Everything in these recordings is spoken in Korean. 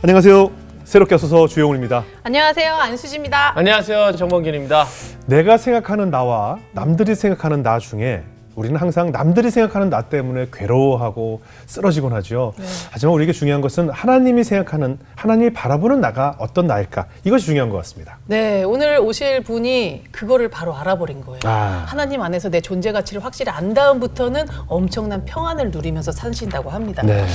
안녕하세요. 새롭게 와서 주영훈입니다. 안녕하세요. 안수지입니다. 안녕하세요. 정범균입니다. 내가 생각하는 나와 남들이 생각하는 나 중에 우리는 항상 남들이 생각하는 나 때문에 괴로워하고 쓰러지곤 하죠. 하지만 우리에게 중요한 것은 하나님이 생각하는, 하나님이 바라보는 나가 어떤 나일까? 이것이 중요한 것 같습니다. 네, 오늘 오실 분이 그거를 바로 알아버린 거예요. 아. 하나님 안에서 내 존재 가치를 확실히 안 다음부터는 엄청난 평안을 누리면서 사신다고 합니다. 네.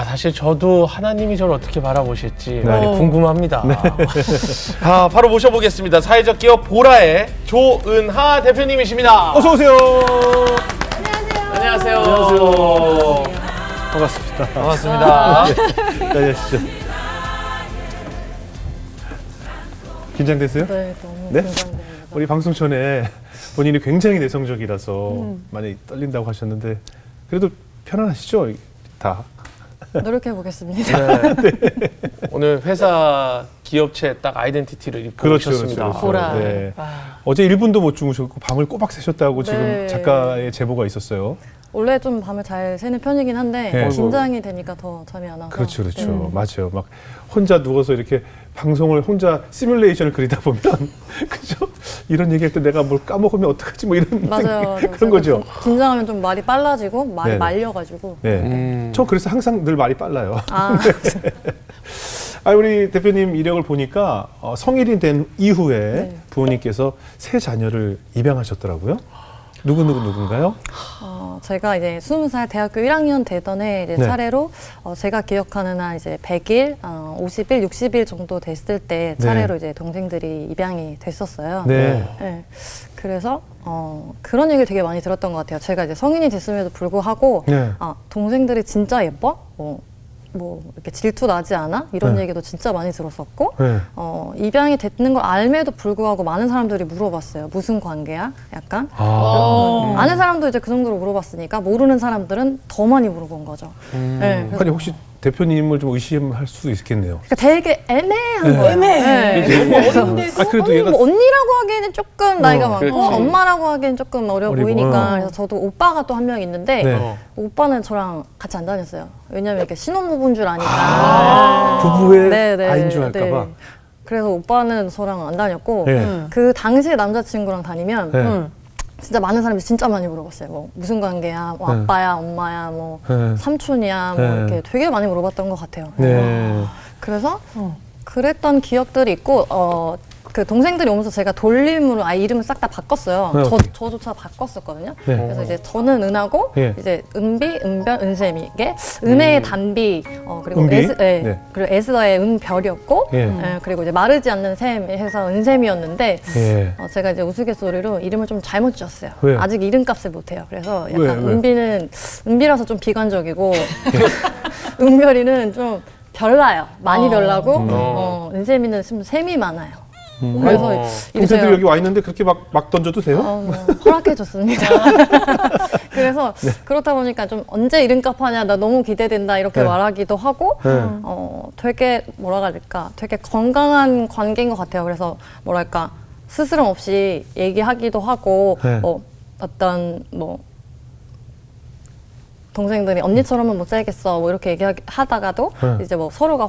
사실 저도 하나님이 저를 어떻게 바라보실지 많이 어. 궁금합니다. 바로 모셔보겠습니다. 사회적 기업 보라의 조은하 대표님이십니다. 어서 오세요. 안녕하세요. 안녕하세요. 반갑습니다. 반갑습니다. 네, 하시죠. 긴장되세요? 네, 너무 네? 긴장됩니다. 우리 방송 전에 본인이 굉장히 내성적이라서 많이 떨린다고 하셨는데 그래도 편안하시죠? 다. 노력해 보겠습니다. 네. 오늘 회사 기업체 딱 아이덴티티를 입고 그렇죠, 오셨습니다. 그렇죠. 보라. 네. 와. 어제 1분도 못 주무셨고 밤을 꼬박 새셨다고 지금 네. 작가의 제보가 있었어요. 원래 좀 밤을 잘 새는 편이긴 한데 네. 긴장이 되니까 더 잠이 안 와서. 그렇죠, 그렇죠. 네. 맞아요. 막 혼자 누워서 이렇게 방송을 혼자 시뮬레이션을 그리다 보면 그죠? 이런 얘기할 때 내가 뭘 까먹으면 어떡하지? 뭐 이런 맞아요. 그런 거죠. 긴장하면 좀 말이 빨라지고 말이 네네. 말려가지고. 네. 저 그래서 항상 늘 말이 빨라요. 아, 우리 대표님 이력을 보니까 성인이 된 이후에 네. 부모님께서 세 자녀를 입양하셨더라고요. 누군가요? 제가 이제 20살 대학교 1학년 되던 해 이제 네. 차례로 제가 기억하는 한 이제 100일, 50일, 60일 정도 됐을 때 차례로 네. 이제 동생들이 입양이 됐었어요. 네. 네. 그래서 그런 얘기를 되게 많이 들었던 것 같아요. 제가 이제 성인이 됐음에도 불구하고 네. 동생들이 진짜 예뻐? 뭐 이렇게 질투 나지 않아? 이런 네. 얘기도 진짜 많이 들었었고 네. 입양이 됐는 걸 알매도 불구하고 많은 사람들이 물어봤어요. 무슨 관계야? 약간 아는 사람도 이제 그 정도로 물어봤으니까 모르는 사람들은 더 많이 물어본 거죠. 네, 그래서 아니 혹시 대표님을 좀 의심할 수도 있겠네요. 그러니까 되게 애매한 네. 거예요. 애매해. 네. 너무 어린데서. 그래도 얘가 뭐 언니라고 하기에는 조금 나이가 많고 그렇지. 엄마라고 하기에는 조금 어려 어리고. 보이니까 그래서 저도 오빠가 또 한 명 있는데 네. 오빠는 저랑 같이 안 다녔어요. 왜냐면 이렇게 신혼부부인 줄 아니까. 부부의 네, 네, 아인 줄 알까 네. 봐. 그래서 오빠는 저랑 안 다녔고 네. 그 당시에 남자친구랑 다니면 네. 진짜 많은 사람이 진짜 많이 물어봤어요. 뭐 무슨 관계야, 뭐 네. 아빠야, 엄마야, 뭐 네. 삼촌이야, 뭐 네. 이렇게 되게 많이 물어봤던 것 같아요. 네. 그래서 그랬던 기억들이 있고 그 동생들이 오면서 제가 돌림으로 아예 이름을 싹 다 바꿨어요. 네, 오케이. 저조차 바꿨었거든요. 네. 그래서 이제 저는 은하고 예. 이제 은비, 은별, 은샘이 이게 은혜의 단비 그리고 은비? 네. 네. 그리고 에스더의 은별이었고 예. 그리고 이제 마르지 않는 샘 해서 은샘이었는데 예. 제가 이제 우스갯소리로 이름을 좀 잘못 지었어요. 왜요? 아직 이름값을 못해요. 그래서 약간 왜? 은비는 은비라서 좀 비관적이고 은별이는 좀 별나요. 많이 별나고 은샘이는 좀 샘이 많아요. 그래서 동생들이 여기 와 있는데 그렇게 막 던져도 돼요? 뭐 허락해줬습니다. 그래서 그렇다 보니까 좀 언제 이름값 하냐 나 너무 기대된다 이렇게 네. 말하기도 하고 네. 되게 뭐라 그럴까 되게 건강한 관계인 것 같아요. 그래서 뭐랄까 스스럼 없이 얘기하기도 하고 네. 어떤 뭐 동생들이 언니처럼은 못 살겠어 뭐 이렇게 얘기하다가도 네. 이제 뭐 서로가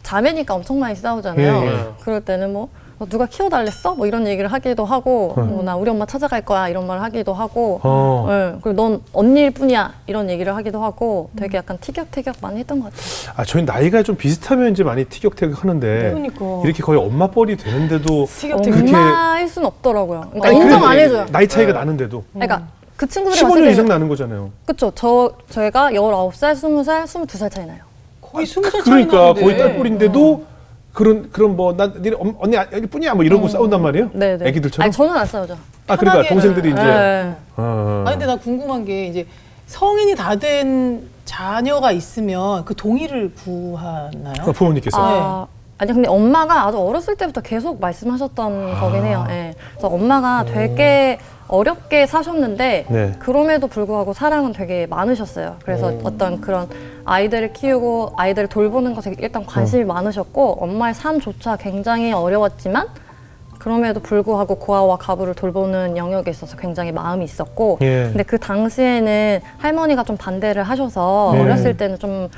자매니까 엄청 많이 싸우잖아요. 예, 예. 그럴 때는 뭐 누가 키워달랬어? 뭐 이런 얘기를 하기도 하고 나 우리 엄마 찾아갈 거야 이런 말 하기도 하고 네. 그리고 넌 언니일 뿐이야 이런 얘기를 하기도 하고 되게 약간 티격태격 많이 했던 것 같아요. 저희 나이가 좀 비슷하면 이제 많이 티격태격 하는데 그러니까. 이렇게 거의 엄마 뻘이 되는데도 티격태격. 엄마일 순 없더라고요. 그러니까 아니, 인정 그래도 안 해줘요. 나이 차이가 나는데도 그러니까 그 친구들이 15년 봤을 이상 때는 나는 거잖아요. 그쵸. 저희가 19살, 20살, 22살 차이 나요. 거의 20살 차이 그러니까 나는데. 거의 딸뻘인데도 그런 뭐 난 니네 언니 여기 뿐이야 뭐 이러고 싸운단 말이에요. 네네. 애기들처럼. 아니 저는 안 싸우죠. 그러니까 편하게는. 동생들이 이제. 네. 아니 근데 나 궁금한 게 이제 성인이 다 된 자녀가 있으면 그 동의를 구하나요? 부모님께서. 아니 근데 엄마가 아주 어렸을 때부터 계속 말씀하셨던 거긴 해요. 예. 그래서 엄마가 되게 어렵게 사셨는데 네. 그럼에도 불구하고 사랑은 되게 많으셨어요. 그래서 어떤 그런 아이들을 키우고 아이들을 돌보는 것에 일단 관심이 많으셨고 엄마의 삶조차 굉장히 어려웠지만 그럼에도 불구하고 고아와 가부를 돌보는 영역에 있어서 굉장히 마음이 있었고 예. 근데 그 당시에는 할머니가 좀 반대를 하셔서 예. 어렸을 때는 좀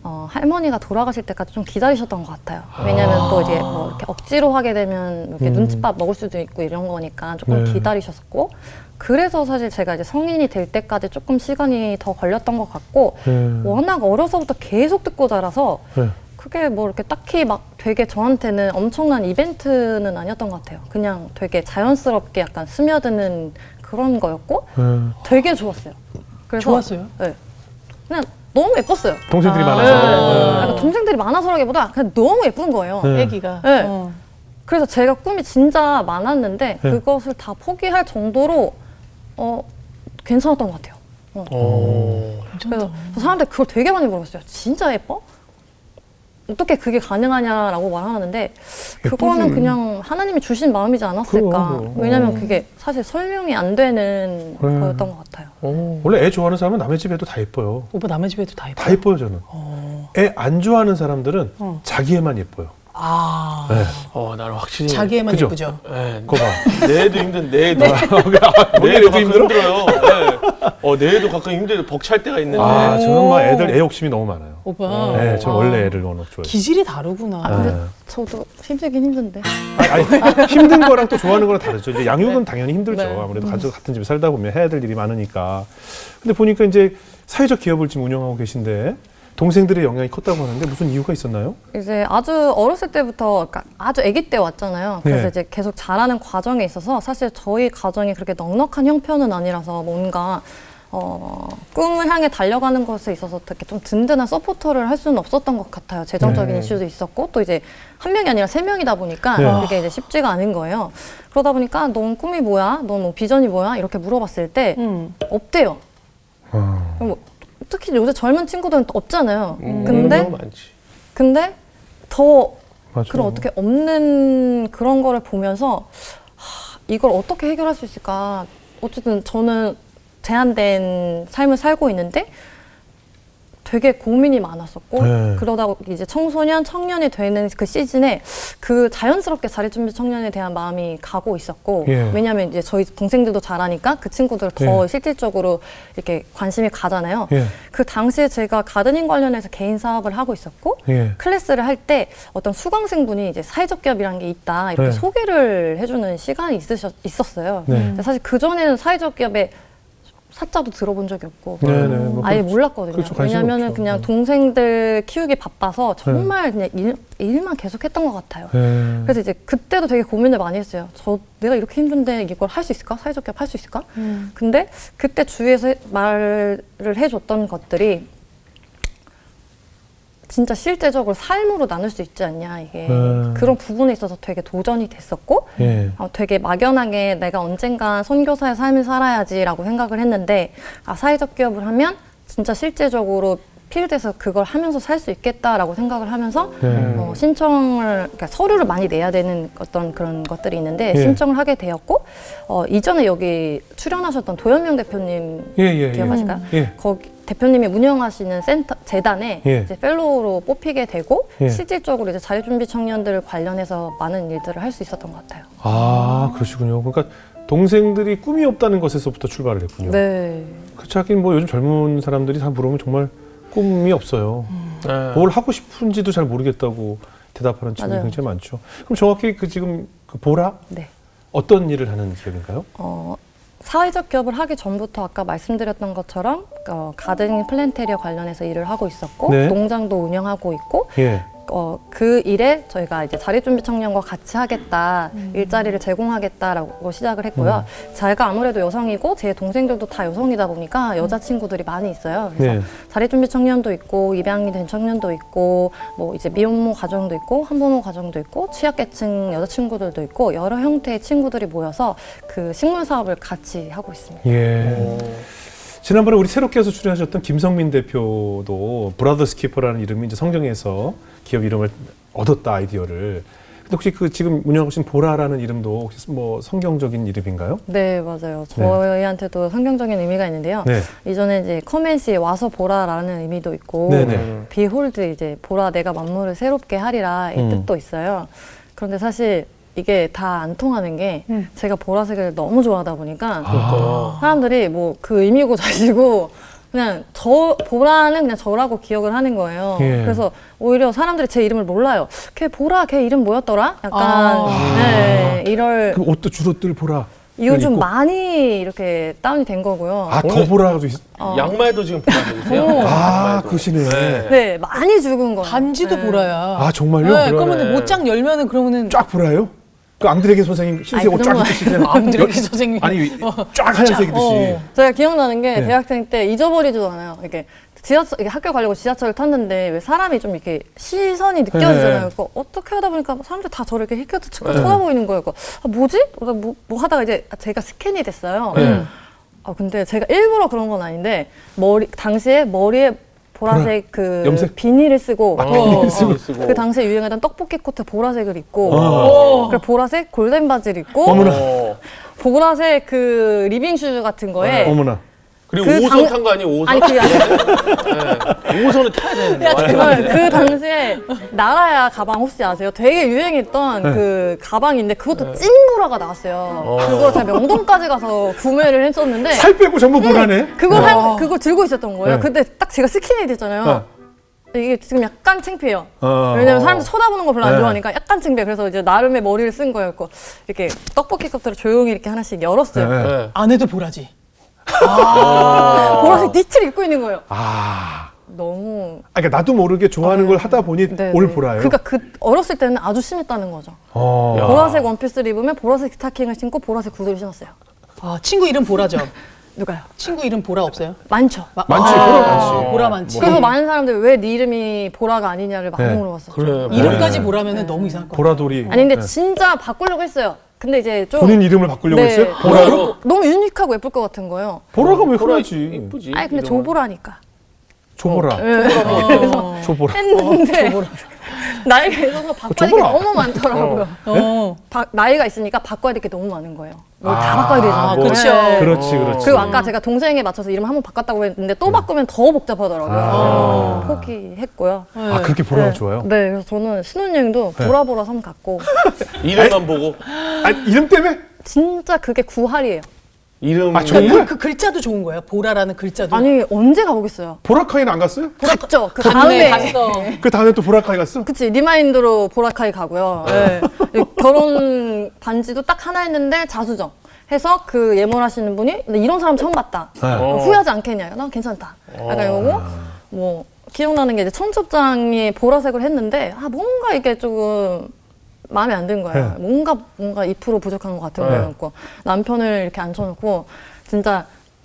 할머니가 돌아가실 때까지 좀 기다리셨던 것 같아요. 왜냐하면 또 이제 뭐 이렇게 억지로 하게 되면 이렇게 눈칫밥 먹을 수도 있고 이런 거니까 조금 네. 기다리셨었고, 그래서 사실 제가 이제 성인이 될 때까지 조금 시간이 더 걸렸던 것 같고, 워낙 어려서부터 계속 듣고 자라서 네. 그게 뭐 이렇게 딱히 막 되게 저한테는 엄청난 이벤트는 아니었던 것 같아요. 그냥 되게 자연스럽게 약간 스며드는 그런 거였고 되게 좋았어요. 그래서 좋았어요? 네. 그냥 너무 예뻤어요. 동생들이 아. 많아서. 네. 약간 동생들이 많아서라기보다 그냥 너무 예쁜 거예요. 네. 애기가. 네. 그래서 제가 꿈이 진짜 많았는데 네. 그것을 다 포기할 정도로 괜찮았던 것 같아요. 그래서 사람들 그걸 되게 많이 물어봤어요. 진짜 예뻐? 어떻게 그게 가능하냐라고 말하는데 그거는 그냥 하나님이 주신 마음이지 않았을까. 그럼. 왜냐면 그게 사실 설명이 안 되는 거였던 것 같아요. 원래 애 좋아하는 사람은 남의 집에도 다 예뻐요. 오빠 남의 집에도 다 예뻐. 다 예뻐요, 저는. 애 안 좋아하는 사람들은 자기 애만 예뻐요. 아. 네. 나는 확실히 자기애만 그죠? 예쁘죠. 네, 그거 봐. 내 애도 힘든 내 애도 우리 내 애도 애도 가끔 힘들어? 힘들어요. 네. 내 애도 가끔 힘들어 벅찰 때가 있는데 아, 저는 막 애들 애 욕심이 너무 많아요. 오빠. 네, 저는 원래 애를 워낙 좋아해요. 기질이 다르구나. 근데 네. 저도 힘들긴 힘든데. 아니, 힘든 거랑 또 좋아하는 거랑 다르죠. 이제 양육은 당연히 힘들죠. 네. 아무래도 가족 같은 집에 살다 보면 해야 될 일이 많으니까. 근데 보니까 이제 사회적 기업을 지금 운영하고 계신데 동생들의 영향이 컸다고 하는데 무슨 이유가 있었나요? 이제 아주 어렸을 때부터, 그러니까 아주 아기 때 왔잖아요. 그래서 네. 이제 계속 자라는 과정에 있어서 사실 저희 가정이 그렇게 넉넉한 형편은 아니라서 뭔가 꿈을 향해 달려가는 것에 있어서 되게 좀 든든한 서포터를 할 수는 없었던 것 같아요. 재정적인 네. 이슈도 있었고 또 이제 한 명이 아니라 세 명이다 보니까 네. 그게 이제 쉽지가 않은 거예요. 그러다 보니까 넌 꿈이 뭐야? 넌 뭐 비전이 뭐야? 이렇게 물어봤을 때 없대요. 뭐, 특히 요새 젊은 친구들은 또 없잖아요. 근데 너무 많지. 더 맞아. 그런 어떻게 없는 그런 거를 보면서 이걸 어떻게 해결할 수 있을까. 어쨌든 저는 제한된 삶을 살고 있는데 되게 고민이 많았었고 네. 그러다 이제 청소년, 청년이 되는 그 시즌에 그 자연스럽게 자립준비 청년에 대한 마음이 가고 있었고 예. 왜냐하면 이제 저희 동생들도 자라니까 그 친구들 더 예. 실질적으로 이렇게 관심이 가잖아요. 예. 그 당시에 제가 가드닝 관련해서 개인 사업을 하고 있었고 예. 클래스를 할 때 어떤 수강생분이 이제 사회적 기업이라는 게 있다 이렇게 네. 소개를 해주는 시간이 있었어요. 네. 근데 사실 그 전에는 사회적 기업에 사자도 들어본 적이 없고 네네, 뭐 아예 그렇죠. 몰랐거든요. 그렇죠, 관심이 왜냐면은 없죠. 그냥 동생들 키우기 바빠서 정말 그냥 일만 계속했던 것 같아요. 예. 그래서 이제 그때도 되게 고민을 많이 했어요. 내가 이렇게 힘든데 이걸 할 수 있을까? 사회적 기업 할 수 있을까? 근데 그때 주위에서 말을 해줬던 것들이 진짜 실제적으로 삶으로 나눌 수 있지 않냐 이게 그런 부분에 있어서 되게 도전이 됐었고 예. 되게 막연하게 내가 언젠간 선교사의 삶을 살아야지라고 생각을 했는데 사회적 기업을 하면 진짜 실제적으로 필드에서 그걸 하면서 살 수 있겠다라고 생각을 하면서 신청을 그러니까 서류를 많이 내야 되는 어떤 그런 것들이 있는데 예. 신청을 하게 되었고 이전에 여기 출연하셨던 도현명 대표님 예. 기억하실까요? 예. 거기 대표님이 운영하시는 센터 재단에 예. 이제 펠로우로 뽑히게 되고 예. 실질적으로 이제 자립준비 청년들 관련해서 많은 일들을 할 수 있었던 것 같아요. 아, 그러시군요. 그러니까 동생들이 꿈이 없다는 것에서부터 출발을 했군요. 네. 그렇죠. 하긴 뭐 요즘 젊은 사람들이 다 물어보면 정말 꿈이 없어요. 네. 뭘 하고 싶은지도 잘 모르겠다고 대답하는 친구들이 맞아요. 굉장히 많죠. 그럼 정확히 지금 보라 네. 어떤 일을 하는 기업인가요? 사회적 기업을 하기 전부터 아까 말씀드렸던 것처럼 가드닝 플랜테리어 관련해서 일을 하고 있었고 네. 농장도 운영하고 있고 예. 그 일에 저희가 이제 자립준비 청년과 같이 하겠다, 일자리를 제공하겠다라고 시작을 했고요. 제가 아무래도 여성이고 제 동생들도 다 여성이다 보니까 여자친구들이 많이 있어요. 그래서 네. 자립준비 청년도 있고 입양이 된 청년도 있고 뭐 이제 미혼모 가정도 있고 한부모 가정도 있고 취약계층 여자친구들도 있고 여러 형태의 친구들이 모여서 그 식물 사업을 같이 하고 있습니다. 예. 지난번에 우리 새롭게 해서 출연하셨던 김성민 대표도 브라더스 키퍼라는 이름이 이제 성경에서 기업 이름을 얻었다 아이디어를. 근데 혹시 그 지금 운영하신 보라라는 이름도 혹시 뭐 성경적인 이름인가요? 네, 맞아요. 저희한테도 성경적인 의미가 있는데요. 네. 이전에 이제 커맨시 와서 보라라는 의미도 있고 네네. 비홀드 이제 보라 내가 만물을 새롭게 하리라 이 뜻도 있어요. 그런데 사실 이게 다 안 통하는 게 제가 보라색을 너무 좋아하다 보니까 아. 사람들이 뭐 그 의미고 자시고 그냥 보라는 그냥 저라고 기억을 하는 거예요. 예. 그래서 오히려 사람들이 제 이름을 몰라요. 걔 보라, 걔 이름 뭐였더라? 약간 네, 이럴 그 옷도 주로 뜰 보라. 이거 좀 입고. 많이 이렇게 다운이 된 거고요. 아, 더 보라도 있... 양말도 지금 보라색이세요? 아, 양말도. 그러시네. 네, 많이 죽은 거예요. 반지도 네. 보라야. 아, 정말요? 네, 그러네. 그러면 못장 열면은 그러면은 쫙 보라요? 그 앙드레게 선생님 흰색 아니, 옷 쫙 그런 입으시잖아요. 앙드레게 선생님. 아니, 쫙 하얀색 입듯이. 제가 기억나는 게 네. 대학생 때 잊어버리지도 않아요. 이렇게 이렇게 학교 가려고 지하철을 탔는데 왜 사람이 좀 이렇게 시선이 느껴지잖아요. 네. 그거 어떻게 하다 보니까 사람들 다 저를 이렇게 힐끗힐끗 쳐다보이는 거예요. 그거 아, 뭐지? 뭐 하다가 이제 제가 스캔이 됐어요. 네. 아 근데 제가 일부러 그런 건 아닌데 당시에 머리에 보라색 그 염색? 비닐을 쓰고 비닐 쓰고. 그 당시에 유행하던 떡볶이 코트 보라색을 입고 어. 그리고 보라색 골덴 바지를 입고 어머나. 보라색 그 리빙 슈즈 같은 거에 어머나. 그리고 그 5호선 당- 탄 거 아니에요? 5호선? 아니 그게 아니라 네. 5호선을 타야 되는데. 정말 그 당시에 나라야 가방 혹시 아세요? 되게 유행했던 네. 그 가방인데 그것도 찐보라가 나왔어요. 그걸 제가 명동까지 가서 구매를 했었는데 살 빼고 전부 보라네. 그걸 들고 있었던 거예요. 네. 근데 딱 제가 스키니 됐잖아요. 어. 이게 지금 약간 창피해요. 어. 왜냐면 사람들 쳐다보는 거 별로 안 네. 좋아하니까 약간 창피해. 그래서 이제 나름의 머리를 쓴 거예요. 이렇게 떡볶이 컵들을 조용히 이렇게 하나씩 열었어요. 네. 네. 안에도 보라지. 보라색 니트를 입고 있는 거예요. 아. 너무 그러니까 나도 모르게 좋아하는 걸 하다 보니 네, 올 네. 보라예요. 그러니까 어렸을 때는 아주 심했다는 거죠. 어. 야. 보라색 원피스를 입으면 보라색 스타킹을 신고 보라색 구두를 신었어요. 아, 친구 이름 보라죠. 누가요? 친구 이름 보라 없어요? 많죠. 많지, 아, 보라 많지. 보라 많지. 그래서 많은 사람들이 왜 네 이름이 보라가 아니냐를 많이 네. 물어봤었죠. 그래. 이름까지 보라면은 너무 이상할 것 같아. 보라돌이. 아니 근데 네. 진짜 바꾸려고 했어요. 근데 이제 좀 본인 이름을 바꾸려고 네. 했어요? 보라로? 너무 유니크하고 예쁠 것 같은 거예요. 보라가 왜 보라 그러지? 이쁘지. 아니 근데 이름은. 조보라니까. 조보라. 네. 조보라. 했는데 나이가 있어서 바꿔야 될 게 조보라. 너무 많더라고요. 어. 나이가 있으니까 바꿔야 될 게 너무 많은 거예요. 뭘 다 아, 바꿔야 되잖아요. 뭐, 그렇죠. 네. 그렇지, 그렇지. 그리고 아까 제가 동생에 맞춰서 이름을 한번 바꿨다고 했는데 또 바꾸면 더 복잡하더라고요. 포기했고요. 아, 그렇게 보라가 좋아요? 네, 그래서 저는 신혼여행도 네. 보라보라 섬 갔고 이름만 보고. 아, 이름 때문에? 진짜 그게 구할이에요. 이름. 아, 정말? 그 글자도 좋은 거예요. 보라라는 글자도. 아니 언제 가보겠어요? 보라카이는 안 갔어요? 갔죠. 그 갔네, 다음에 갔어. 그 다음에 또 보라카이 갔어? 그치 리마인드로 보라카이 가고요. 네. 결혼 반지도 딱 하나 했는데 자수정 해서 그 예물하시는 분이 나 이런 사람 처음 봤다. 네. 후회하지 않겠냐? 난 괜찮다. 약간 이거고 뭐 기억나는 게 이제 청첩장이 보라색을 했는데 아 뭔가 이게 조금 마음에 안 든 거예요. 뭔가 2% 부족한 것 같은 거예요. 그래서 남편을 이렇게 앉혀놓고 진짜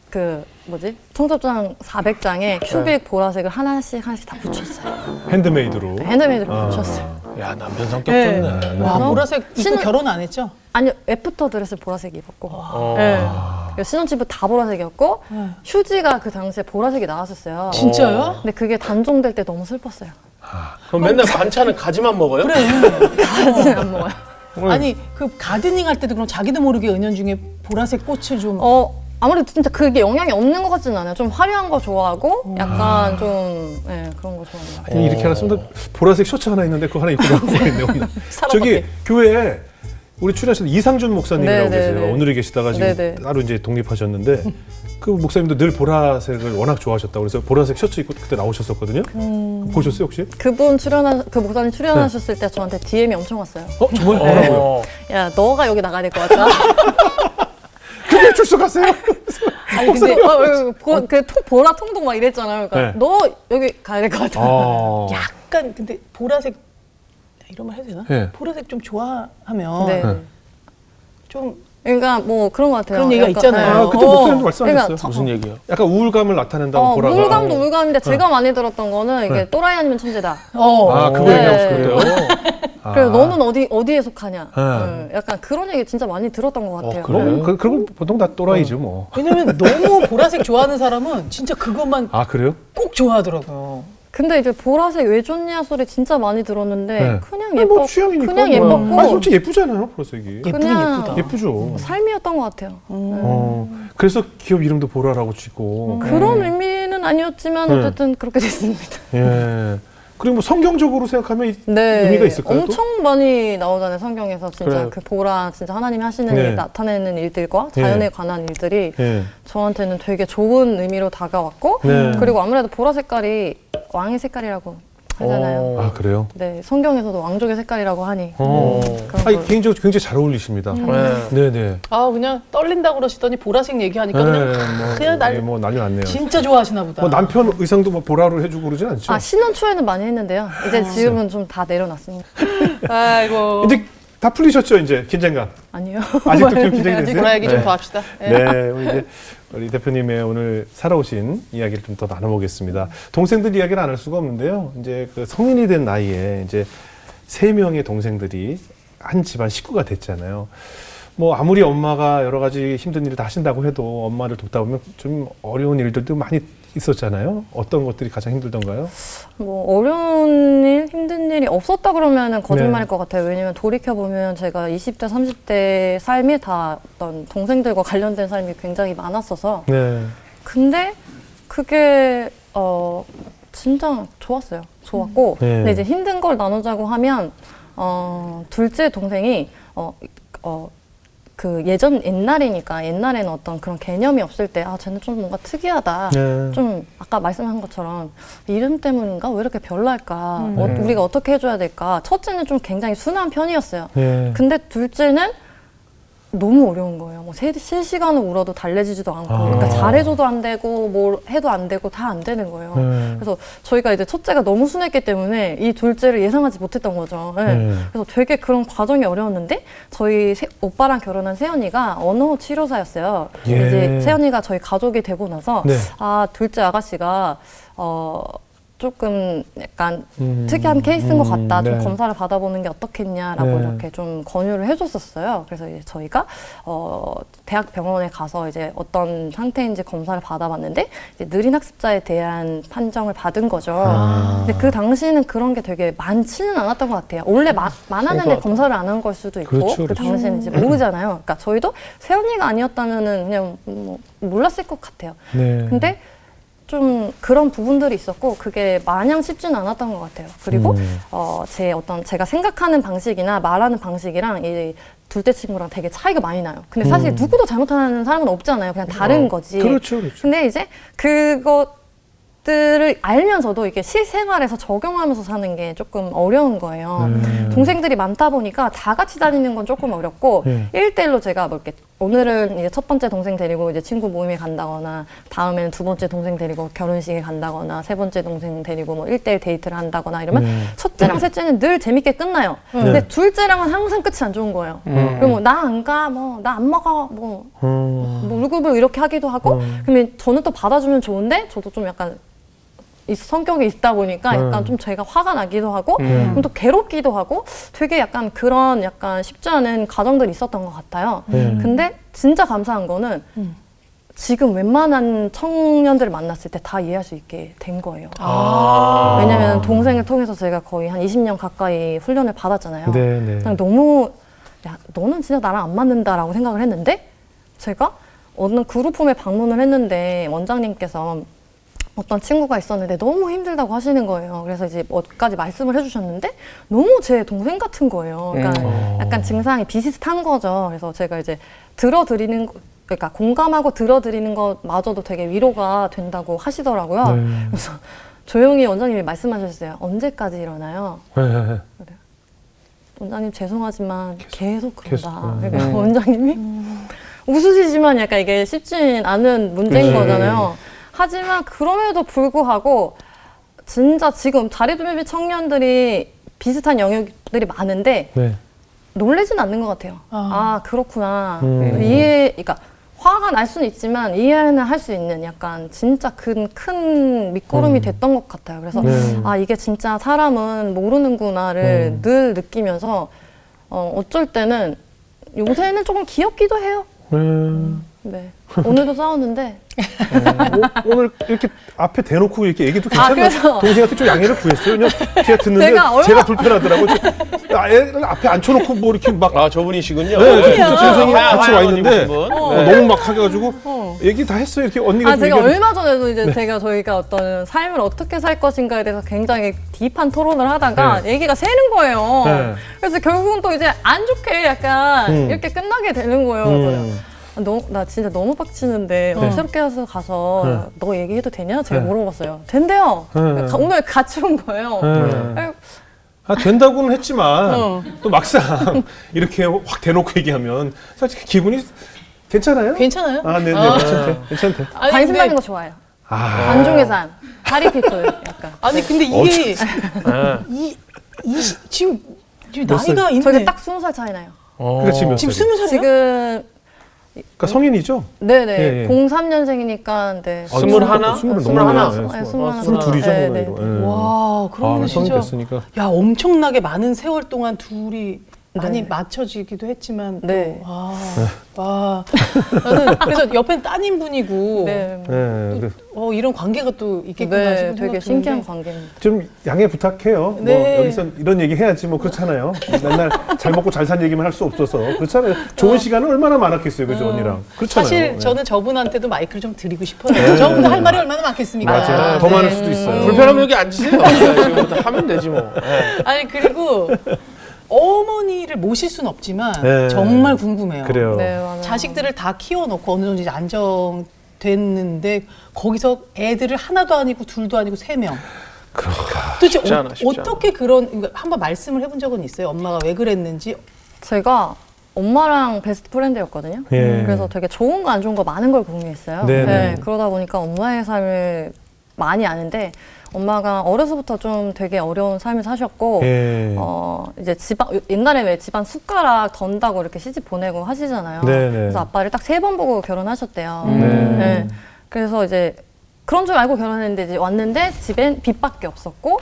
그 뭐지 청첩장 400장에 큐빅 보라색을 하나씩 다 붙였어요. 핸드메이드로. 핸드메이드로 붙였어요. 야, 남편 성격 네. 좋네. 와, 그래서 보라색 입고 신은- 결혼 안 했죠? 아니요, 애프터 드레스 보라색 입었고. 어. 네. 신혼집도 다 보라색이었고, 휴지가 그 당시에 보라색이 나왔었어요. 진짜요? 근데 그게 단종될 때 너무 슬펐어요. 그럼 맨날 반찬은 가지만 먹어요? 그래. 가지는 안 먹어요. 아니, 그 가드닝 할 때도 그럼 자기도 모르게 은연중에 보라색 꽃을 좀. 아무래도 진짜 그게 영향이 없는 것 같지는 않아요. 좀 화려한 거 좋아하고, 약간 좀, 네, 그런 거 좋아합니다. 아니, 이렇게 하나 쓰면 보라색 셔츠 하나 있는데 그거 하나 입고 나오고 있네요. 사람밖에. 저기 교회에 우리 출연하신 이상준 목사님이라고 네, 네, 계세요. 네. 오늘에 계시다가 지금 네, 네. 따로 이제 독립하셨는데 그 목사님도 늘 보라색을 워낙 좋아하셨다고 그래서 보라색 셔츠 입고 그때 나오셨었거든요. 보셨어요 혹시? 그 목사님 출연하셨을 때 저한테 DM이 엄청 왔어요. 정말 뭐라고요? 어. 야, 너가 여기 나가야 될 것 같다. 그게 출석하세요? 아니, 근데 보라 통독 막 이랬잖아요. 그러니까 네. 너 여기 가야 될 것 같다. 약간 근데 보라색 이런 말 해도 되나? 네. 보라색 좀 좋아하면 네. 좀 그러니까 뭐 그런 것 같아요. 그런 얘기가 약간, 있잖아요. 아, 그때 목사님도 말씀하셨어요. 그러니까 무슨 얘기요? 약간 우울감을 나타낸다고 보라가. 우울감도 우울감인데 제가 많이 들었던 거는 이게 네. 또라이 아니면 천재다. 아, 그거 네. 얘기하고 싶은데요. 그래서 너는 어디에 속하냐. 네. 약간 그런 얘기 진짜 많이 들었던 것 같아요. 그래? 그럼 보통 다 또라이죠 뭐. 왜냐면 너무 보라색 좋아하는 사람은 진짜 그것만 아 그래요? 꼭 좋아하더라고요. 근데 이제 보라색 왜 좋냐 소리 진짜 많이 들었는데 네. 그냥 아니, 예뻤 뭐 취향이니까. 그냥 뭐. 예뻤고 아니, 솔직히 예쁘잖아요 보라색이. 예쁘긴 그냥 예쁘다. 예쁘죠. 삶이었던 것 같아요. 그래서 기업 이름도 보라라고 짓고. 그런 의미는 아니었지만 네. 어쨌든 그렇게 됐습니다. 예. 그리고 뭐 성경적으로 생각하면 네, 의미가 있을까요? 또? 엄청 많이 나오잖아요. 성경에서 진짜 그래요. 그 보라 진짜 하나님이 하시는 네. 일, 나타내는 일들과 자연에 관한 일들이 예. 저한테는 되게 좋은 의미로 다가왔고 네. 그리고 아무래도 보라 색깔이 왕의 색깔이라고 하잖아요. 아 그래요? 네, 성경에서도 왕족의 색깔이라고 하니 그런 아니, 걸- 개인적으로 굉장히 잘 어울리십니다. 네. 네네. 아 그냥 떨린다고 그러시더니 보라색 얘기하니까 그냥 그냥 날 뭐 난리 났네요. 진짜 좋아하시나 보다. 뭐 남편 의상도 뭐 보라로 해주고 그러진 않죠? 아, 신혼 초에는 많이 했는데요. 이제 지금은 좀 다 내려놨습니다. 아이고. 이제 다 풀리셨죠 이제 긴장감? 아니요. 아직도 좀 긴장이 되세요? 보라 얘기 좀 더 합시다. 예. 네, 우리 대표님의 오늘 살아오신 이야기를 좀 더 나눠보겠습니다. 동생들 이야기를 안 할 수가 없는데요. 이제 그 성인이 된 나이에 이제 3명의 동생들이 한 집안 식구가 됐잖아요. 뭐 아무리 엄마가 여러 가지 힘든 일을 다 하신다고 해도 엄마를 돕다 보면 좀 어려운 일들도 많이 있었잖아요. 어떤 것들이 가장 힘들던가요? 뭐 어려운 일, 힘든 일이 없었다 그러면은 거짓말일 네. 것 같아요. 왜냐면 돌이켜 보면 제가 20대, 30대 삶이 다 어떤 동생들과 관련된 삶이 굉장히 많았어서 네. 근데 그게 진짜 좋았어요. 좋았고 네. 근데 이제 힘든 걸 나누자고 하면 둘째 동생이 그 옛날이니까 옛날에는 어떤 그런 개념이 없을 때 쟤는 좀 뭔가 특이하다. 네. 좀 아까 말씀한 것처럼 이름 때문인가 왜 이렇게 별날까? 네. 우리가 어떻게 해줘야 될까? 첫째는 좀 굉장히 순한 편이었어요. 네. 근데 둘째는 너무 어려운 거예요. 뭐 실시간을 울어도 달래지지도 않고, 그러니까 잘해줘도 안 되고, 뭘 해도 안 되고, 다 안 되는 거예요. 네. 그래서 저희가 이제 첫째가 너무 순했기 때문에 이 둘째를 예상하지 못했던 거죠. 네. 네. 그래서 되게 그런 과정이 어려웠는데, 저희 오빠랑 결혼한 세연이가 언어 치료사였어요. 예. 이제 세연이가 저희 가족이 되고 나서, 네. 둘째 아가씨가, 조금 약간 특이한 케이스인 것 같다. 좀 네. 검사를 받아보는 게 어떻겠냐라고 네. 이렇게 좀 권유를 해줬었어요. 그래서 이제 저희가 대학 병원에 가서 이제 어떤 상태인지 검사를 받아봤는데 이제 느린 학습자에 대한 판정을 받은 거죠. 근데 그 당시에는 그런 게 되게 많지는 않았던 것 같아요. 원래 많았는데 생소하다. 검사를 안 한 걸 수도 있고 그렇죠, 그 그렇죠. 당시에는 이제 모르잖아요. 그러니까 저희도 세연이가 아니었다면은 그냥 뭐 몰랐을 것 같아요. 네. 근데 좀 그런 부분들이 있었고 그게 마냥 쉽지는 않았던 것 같아요. 그리고 제가 생각하는 방식이나 말하는 방식이랑 이 둘째 친구랑 되게 차이가 많이 나요. 근데 사실 누구도 잘못하는 사람은 없잖아요. 그냥 다른 거지. 그렇죠, 그렇죠. 근데 이제 그것들을 알면서도 이게 실생활에서 적용하면서 사는 게 조금 어려운 거예요. 동생들이 많다 보니까 다 같이 다니는 건 조금 어렵고 네. 1대1로 제가 뭐 이렇게 오늘은 이제 첫 번째 동생 데리고 이제 친구 모임에 간다거나 다음에는 두 번째 동생 데리고 결혼식에 간다거나 세 번째 동생 데리고 뭐 1대1 데이트를 한다거나 이러면 네. 첫째랑 셋째는 늘 재밌게 끝나요. 근데 둘째랑은 항상 끝이 안 좋은 거예요. 그리고 나 안 가, 뭐 나 안 먹어, 뭐 울고불고 이렇게 하기도 하고 그러면 저는 또 받아주면 좋은데 저도 좀 약간 성격이 있다 보니까 약간 좀 제가 화가 나기도 하고 그럼 또 괴롭기도 하고 되게 약간 그런 약간 쉽지 않은 가정들이 있었던 것 같아요. 근데 진짜 감사한 거는 지금 웬만한 청년들을 만났을 때 다 이해할 수 있게 된 거예요. 왜냐면 동생을 통해서 제가 거의 한 20년 가까이 훈련을 받았잖아요. 네, 네. 그냥 너무 야 너는 진짜 나랑 안 맞는다라고 생각을 했는데 제가 어느 그룹홈에 방문을 했는데 원장님께서 어떤 친구가 있었는데 너무 힘들다고 하시는 거예요. 그래서 이제 몇 가지 말씀을 해주셨는데 너무 제 동생 같은 거예요. 그러니까 약간 증상이 비슷한 거죠. 그래서 제가 이제 그러니까 공감하고 들어드리는 것마저도 되게 위로가 된다고 하시더라고요. 네. 그래서 조용히 원장님이 말씀하셨어요. 언제까지 이러나요? 네. 원장님 죄송하지만 계속 계속, 그런다. 그러니까 원장님이 웃으시지만 약간 이게 쉽진 않은 문제인 거잖아요. 하지만 그럼에도 불구하고 진짜 지금 자립도매비 청년들이 비슷한 영역들이 많은데 네. 놀라진 않는 것 같아요. 그렇구나. 음. 그러니까 화가 날 수는 있지만 이해는 할 수 있는 약간 진짜 큰 밑거름이 됐던 것 같아요. 그래서 이게 진짜 사람은 모르는구나를 늘 느끼면서 어쩔 때는 요새는 조금 귀엽기도 해요. 네. 오늘도 싸웠는데 오늘 이렇게 앞에 대놓고 이렇게 얘기도 괜찮아요. 그래서- 동생한테 좀 양해를 구했어요. 그냥 제가 듣는데 제가 제가 불편하더라고요. 애를 앞에 앉혀놓고 뭐 이렇게 막 아 저분이시군요. 네, 저 동생이 화양 같이 와 옷 있는데 입으신 분. 너무 막 해가지고 얘기 다 했어요. 이렇게 언니가 제가 얘기하면- 얼마 전에도 이제 제가 저희가 어떤 삶을 어떻게 살 것인가에 대해서 굉장히 딥한 토론을 하다가 얘기가 새는 거예요. 네. 그래서 결국은 또 이제 안 좋게 약간 이렇게 끝나게 되는 거예요. 나 진짜 너무 빡치는데 새롭게 가서 너 얘기해도 되냐? 제가 네. 물어봤어요. 된대요. 네. 오늘 같이 온 거예요. 네. 아, 된다고는 했지만 또 막상 이렇게 확 대놓고 얘기하면 솔직히 기분이 괜찮아요? 괜찮아요? 아, 네네. 괜찮대. 아니, 관심 근데- 받는 거 좋아요. 아, 관종의 삶. 파리 피플 약간. 아니 근데 이게 네. 지금 몇 살? 나이가 있네. 저희가 딱 20살 차이 나요. 그러니까 지금 몇 지금 살이에요? 20살이요? 지금 그러니까 성인이죠? 네네 예, 예. 03년생이니까 네. 아, 스물하나? 스물은 스물하나. 넘었네요. 네, 스물둘이죠, 네, 뭐 네. 이거. 예. 와, 그러면 아, 성인 진짜 됐으니까. 야 엄청나게 많은 세월 동안 둘이 많이 네. 맞춰지기도 했지만 네. 또, 와, 나는 그래서 옆엔 따님 분이고 네. 네, 네. 이런 관계가 또 있겠구나 네, 싶은 되게 생각 신기한 드는데. 관계입니다. 좀 양해 부탁해요. 네. 뭐 여기서 이런 얘기 해야지 뭐 그렇잖아요. 맨날 잘 먹고 잘 산 얘기만 할 수 없어서 그렇잖아요. 좋은 시간은 얼마나 많았겠어요, 그죠 언니랑. 그렇잖아요. 사실 네. 저는 저분한테도 마이크를 좀 드리고 싶어요. 저분도 할 말이 얼마나 많겠습니까? 맞아요. 더 네. 많을 수도 있어요. 불편하면 여기 앉으세요. 네, 지금부터 하면 되지 뭐. 네. 아니 그리고 어머니를 모실 수는 없지만 네. 정말 궁금해요. 그래요. 네, 맞아요. 자식들을 다 키워놓고 어느 정도 이제 안정됐는데 거기서 애들을 하나도 아니고 둘도 아니고 3명. 그러니까. 도대체 쉽지 않아, 쉽지 어떻게 그런 그러니까 한번 말씀을 해본 적은 있어요? 엄마가 왜 그랬는지. 제가 엄마랑 베스트 프렌드였거든요. 예. 그래서 되게 좋은 거 안 좋은 거 많은 걸 공유했어요. 네네. 그러다 보니까 엄마의 삶을 많이 아는데 엄마가 어려서부터 좀 되게 어려운 삶을 사셨고 예. 이제 집안 옛날에 왜 집안 숟가락 던다고 이렇게 시집 보내고 하시잖아요. 네네. 그래서 아빠를 딱 3번 보고 결혼하셨대요. 네. 네. 그래서 이제 그런 줄 알고 결혼했는데 이제 왔는데 집엔 빚밖에 없었고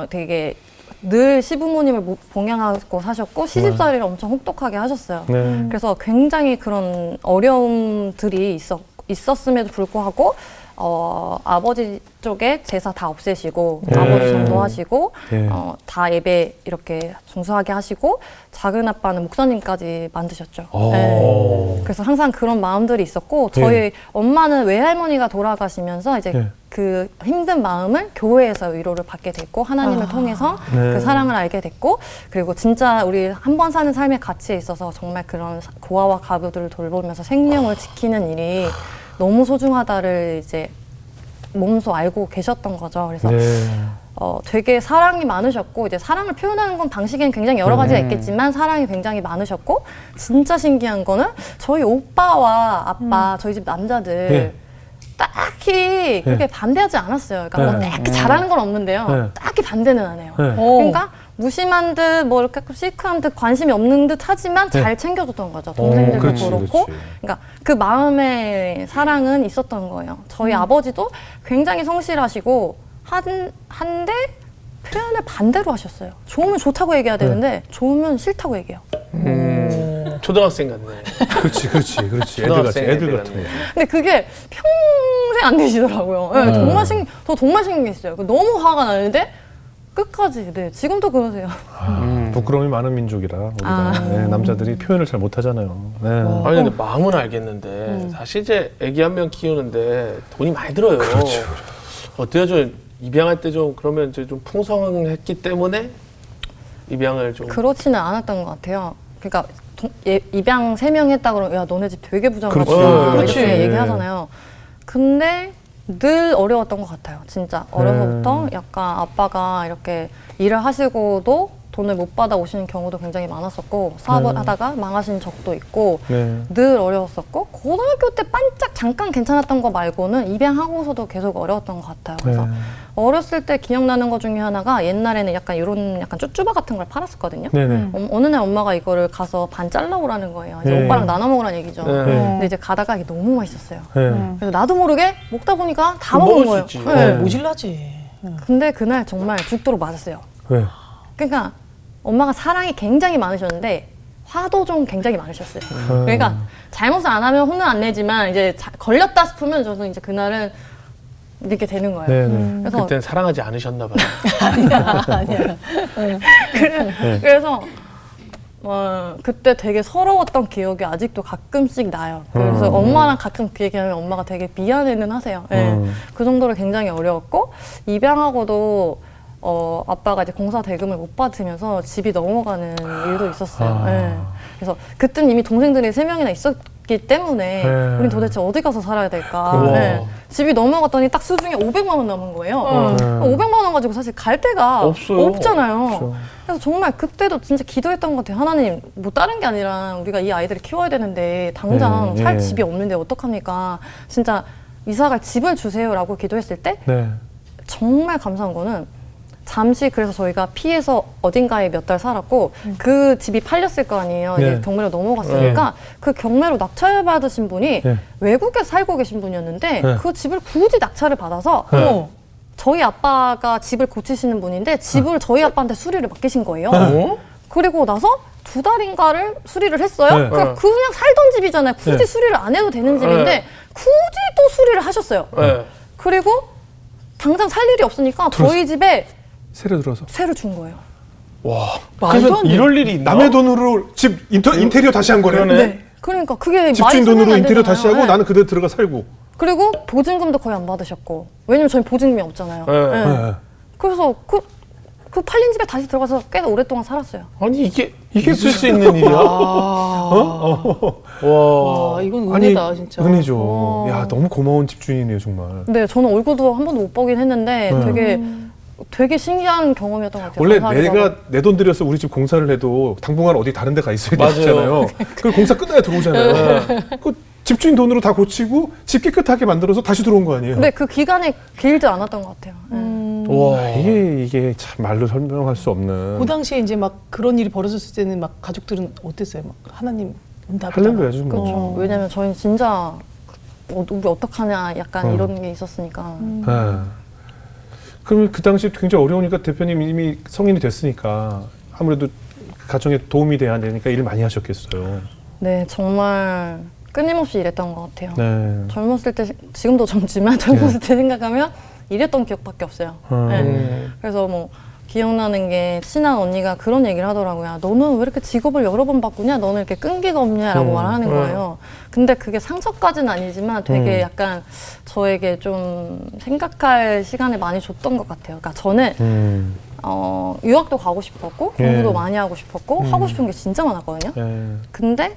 되게 늘 시부모님을 봉양하고 사셨고 시집살이를 엄청 혹독하게 하셨어요. 네. 그래서 굉장히 그런 어려움들이 있었음에도 불구하고 아버지 쪽에 제사 다 없애시고 네. 아버지 전도하시고 네. 다 예배 이렇게 중수하게 하시고 작은 아빠는 목사님까지 만드셨죠. 오. 네. 그래서 항상 그런 마음들이 있었고 저희 네. 엄마는 외할머니가 돌아가시면서 이제 네. 그 힘든 마음을 교회에서 위로를 받게 됐고 하나님을 통해서 네. 그 사랑을 알게 됐고 그리고 진짜 우리 한 번 사는 삶의 가치에 있어서 정말 그런 고아와 가부들을 돌보면서 생명을 지키는 일이 너무 소중하다를 이제 몸소 알고 계셨던 거죠. 그래서 네. 되게 사랑이 많으셨고 이제 사랑을 표현하는 건 방식에는 굉장히 여러 가지가 있겠지만 사랑이 굉장히 많으셨고 진짜 신기한 거는 저희 오빠와 아빠 저희 집 남자들 네. 딱히 그렇게 반대하지 않았어요. 그러니까 뭐 네. 딱히 잘하는 건 없는데요. 네. 딱히 반대는 안 해요. 네. 그러니까 무심한 듯 뭐 이렇게 시크한 듯 관심이 없는 듯 하지만 네. 잘 챙겨줬던 거죠. 동생들도 그렇지, 그렇고. 그렇지. 그러니까 그 마음의 사랑은 있었던 거예요. 저희 아버지도 굉장히 성실하시고 한데 표현을 반대로 하셨어요. 좋으면 좋다고 얘기해야 되는데 좋으면 싫다고 얘기해요. 초등학생 같네. 그렇지. 애들 같이 초등학생 애들 애들 같은 거. 근데 그게 평생 안 되시더라고요. 네, 정말 신기했어요. 너무 화가 나는데 끝까지. 네, 지금도 그러세요. 부끄러움이 많은 민족이라 우리가 네, 남자들이 표현을 잘 못하잖아요. 네. 아니 근데 마음은 알겠는데 사실 이제 애기 한 명 키우는데 돈이 많이 들어요. 그렇죠. 어때요? 좀 입양할 때 좀 그러면 이제 좀 풍성했기 때문에 입양을 좀 그렇지는 않았던 것 같아요. 그러니까 입양 3명 했다 그러면 야 너네 집 되게 부자인가 그렇지. 보다 그렇지. 이렇게 얘기하잖아요. 근데 늘 어려웠던 것 같아요. 진짜 어려서부터 약간 아빠가 이렇게 일을 하시고도 돈을 못 받아 오시는 경우도 굉장히 많았었고 사업을 하다가 망하신 적도 있고 네. 늘 어려웠었고 고등학교 때 반짝 잠깐 괜찮았던 거 말고는 입양하고서도 계속 어려웠던 것 같아요. 그래서 네. 어렸을 때 기억나는 것 중에 하나가 옛날에는 약간 이런 약간 쭈쭈바 같은 걸 팔았었거든요. 네네. 어느 날 엄마가 이거를 가서 반 잘라오라는 거예요. 이제 네. 오빠랑 나눠 먹으라는 얘기죠. 네. 근데 이제 가다가 이게 너무 맛있었어요. 네. 그래서 나도 모르게 먹다 보니까 다 먹을 먹은 수 거예요. 있지. 네. 모질라지. 근데 그날 정말 죽도록 맞았어요. 왜? 그러니까 엄마가 사랑이 굉장히 많으셨는데 화도 좀 굉장히 많으셨어요. 그러니까 잘못을 안 하면 혼은 안 내지만 이제 걸렸다 싶으면 저는 이제 그날은 이렇게 되는 거예요. 네네. 그래서 그때는 사랑하지 않으셨나 봐요. 아니야. 그래서 그때 되게 서러웠던 기억이 아직도 가끔씩 나요. 그래서 엄마랑 가끔 그 얘기하면 엄마가 되게 미안해는 하세요. 네. 그 정도로 굉장히 어려웠고 입양하고도 아빠가 이제 공사 대금을 못 받으면서 집이 넘어가는 일도 있었어요. 네. 그래서 그때는 이미 동생들이 3명이나 있었기 때문에 네. 우린 도대체 어디 가서 살아야 될까. 우와. 네. 집이 넘어갔더니 딱 수중에 500만 원 남은 거예요. 500만 원 가지고 사실 갈 데가 없어요. 없잖아요. 그렇죠. 그래서 정말 그때도 진짜 기도했던 것 같아요. 하나님, 뭐 다른 게 아니라 우리가 이 아이들을 키워야 되는데 당장 네, 살 예. 집이 없는데 어떡합니까? 진짜 이사갈 집을 주세요라고 기도했을 때 네. 정말 감사한 거는 잠시 그래서 저희가 피해서 어딘가에 몇 달 살았고 그 집이 팔렸을 거 아니에요. 네. 이제 경매로 넘어갔으니까 그 경매로 낙찰 받으신 분이 네. 외국에 살고 계신 분이었는데 네. 그 집을 굳이 낙찰을 받아서 어. 저희 아빠가 집을 고치시는 분인데 집을 저희 아빠한테 수리를 맡기신 거예요. 어? 그리고 나서 2달인가를 수리를 했어요. 네. 그냥 그냥 살던 집이잖아요. 굳이 네. 수리를 안 해도 되는 집인데 네. 굳이 또 수리를 하셨어요. 네. 그리고 당장 살 일이 없으니까 저희 집에 새로 들어서. 새로 준 거예요. 와. 말도 그러면 안 돼. 이럴 일이 있나? 남의 돈으로 집 인테리어 다시 한 거네. 그러네. 그러니까 그게 집주인 말이 돈으로 손해가 안 인테리어 되잖아요. 다시 하고 네. 나는 그대로 들어가 살고. 그리고 보증금도 거의 안 받으셨고 왜냐면 저희 보증금이 없잖아요. 네. 네. 네. 그래서 그 팔린 집에 다시 들어가서 꽤 오랫동안 살았어요. 아니 이게 있을 수 있는 일이야? 와. 와, 이건 은혜다 진짜. 은혜죠. 야, 너무 고마운 집주인이에요, 정말. 네, 저는 얼굴도 한 번도 못 보긴 했는데 되게 신기한 경험이었던 것 같아요. 원래 감사하기도 내가 하고. 내 돈 들여서 우리 집 공사를 해도 당분간 어디 다른 데 가 있어야 맞아요. 되잖아요. 그 공사 끝나야 들어오잖아요. 그 집주인 돈으로 다 고치고 집 깨끗하게 만들어서 다시 들어온 거 아니에요? 근데 그 기간에 길지 않았던 것 같아요. 와. 이게 참 말로 설명할 수 없는. 그 당시에 이제 막 그런 일이 벌어졌을 때는 막 가족들은 어땠어요? 막 하나님 응답. 할렐루야죠, 뭐. 그렇죠. 왜냐면 저희는 진짜 우리 어떡하냐 약간 이런 게 있었으니까. 네. 그러면 그 당시 굉장히 어려우니까 대표님 이미 성인이 됐으니까 아무래도 가정에 도움이 돼야 되니까 일을 많이 하셨겠어요. 네, 정말 끊임없이 일했던 것 같아요. 네. 젊었을 때, 지금도 젊지만 젊었을 때 생각하면 일했던 기억밖에 없어요. 네. 그래서 뭐 기억나는 게 친한 언니가 그런 얘기를 하더라고요. 너는 왜 이렇게 직업을 여러 번 바꾸냐? 너는 이렇게 끈기가 없냐라고 말하는 거예요. 근데 그게 상처까지는 아니지만 되게 약간 저에게 좀 생각할 시간을 많이 줬던 것 같아요. 그러니까 저는 유학도 가고 싶었고 공부도 많이 하고 싶었고 하고 싶은 게 진짜 많았거든요. 근데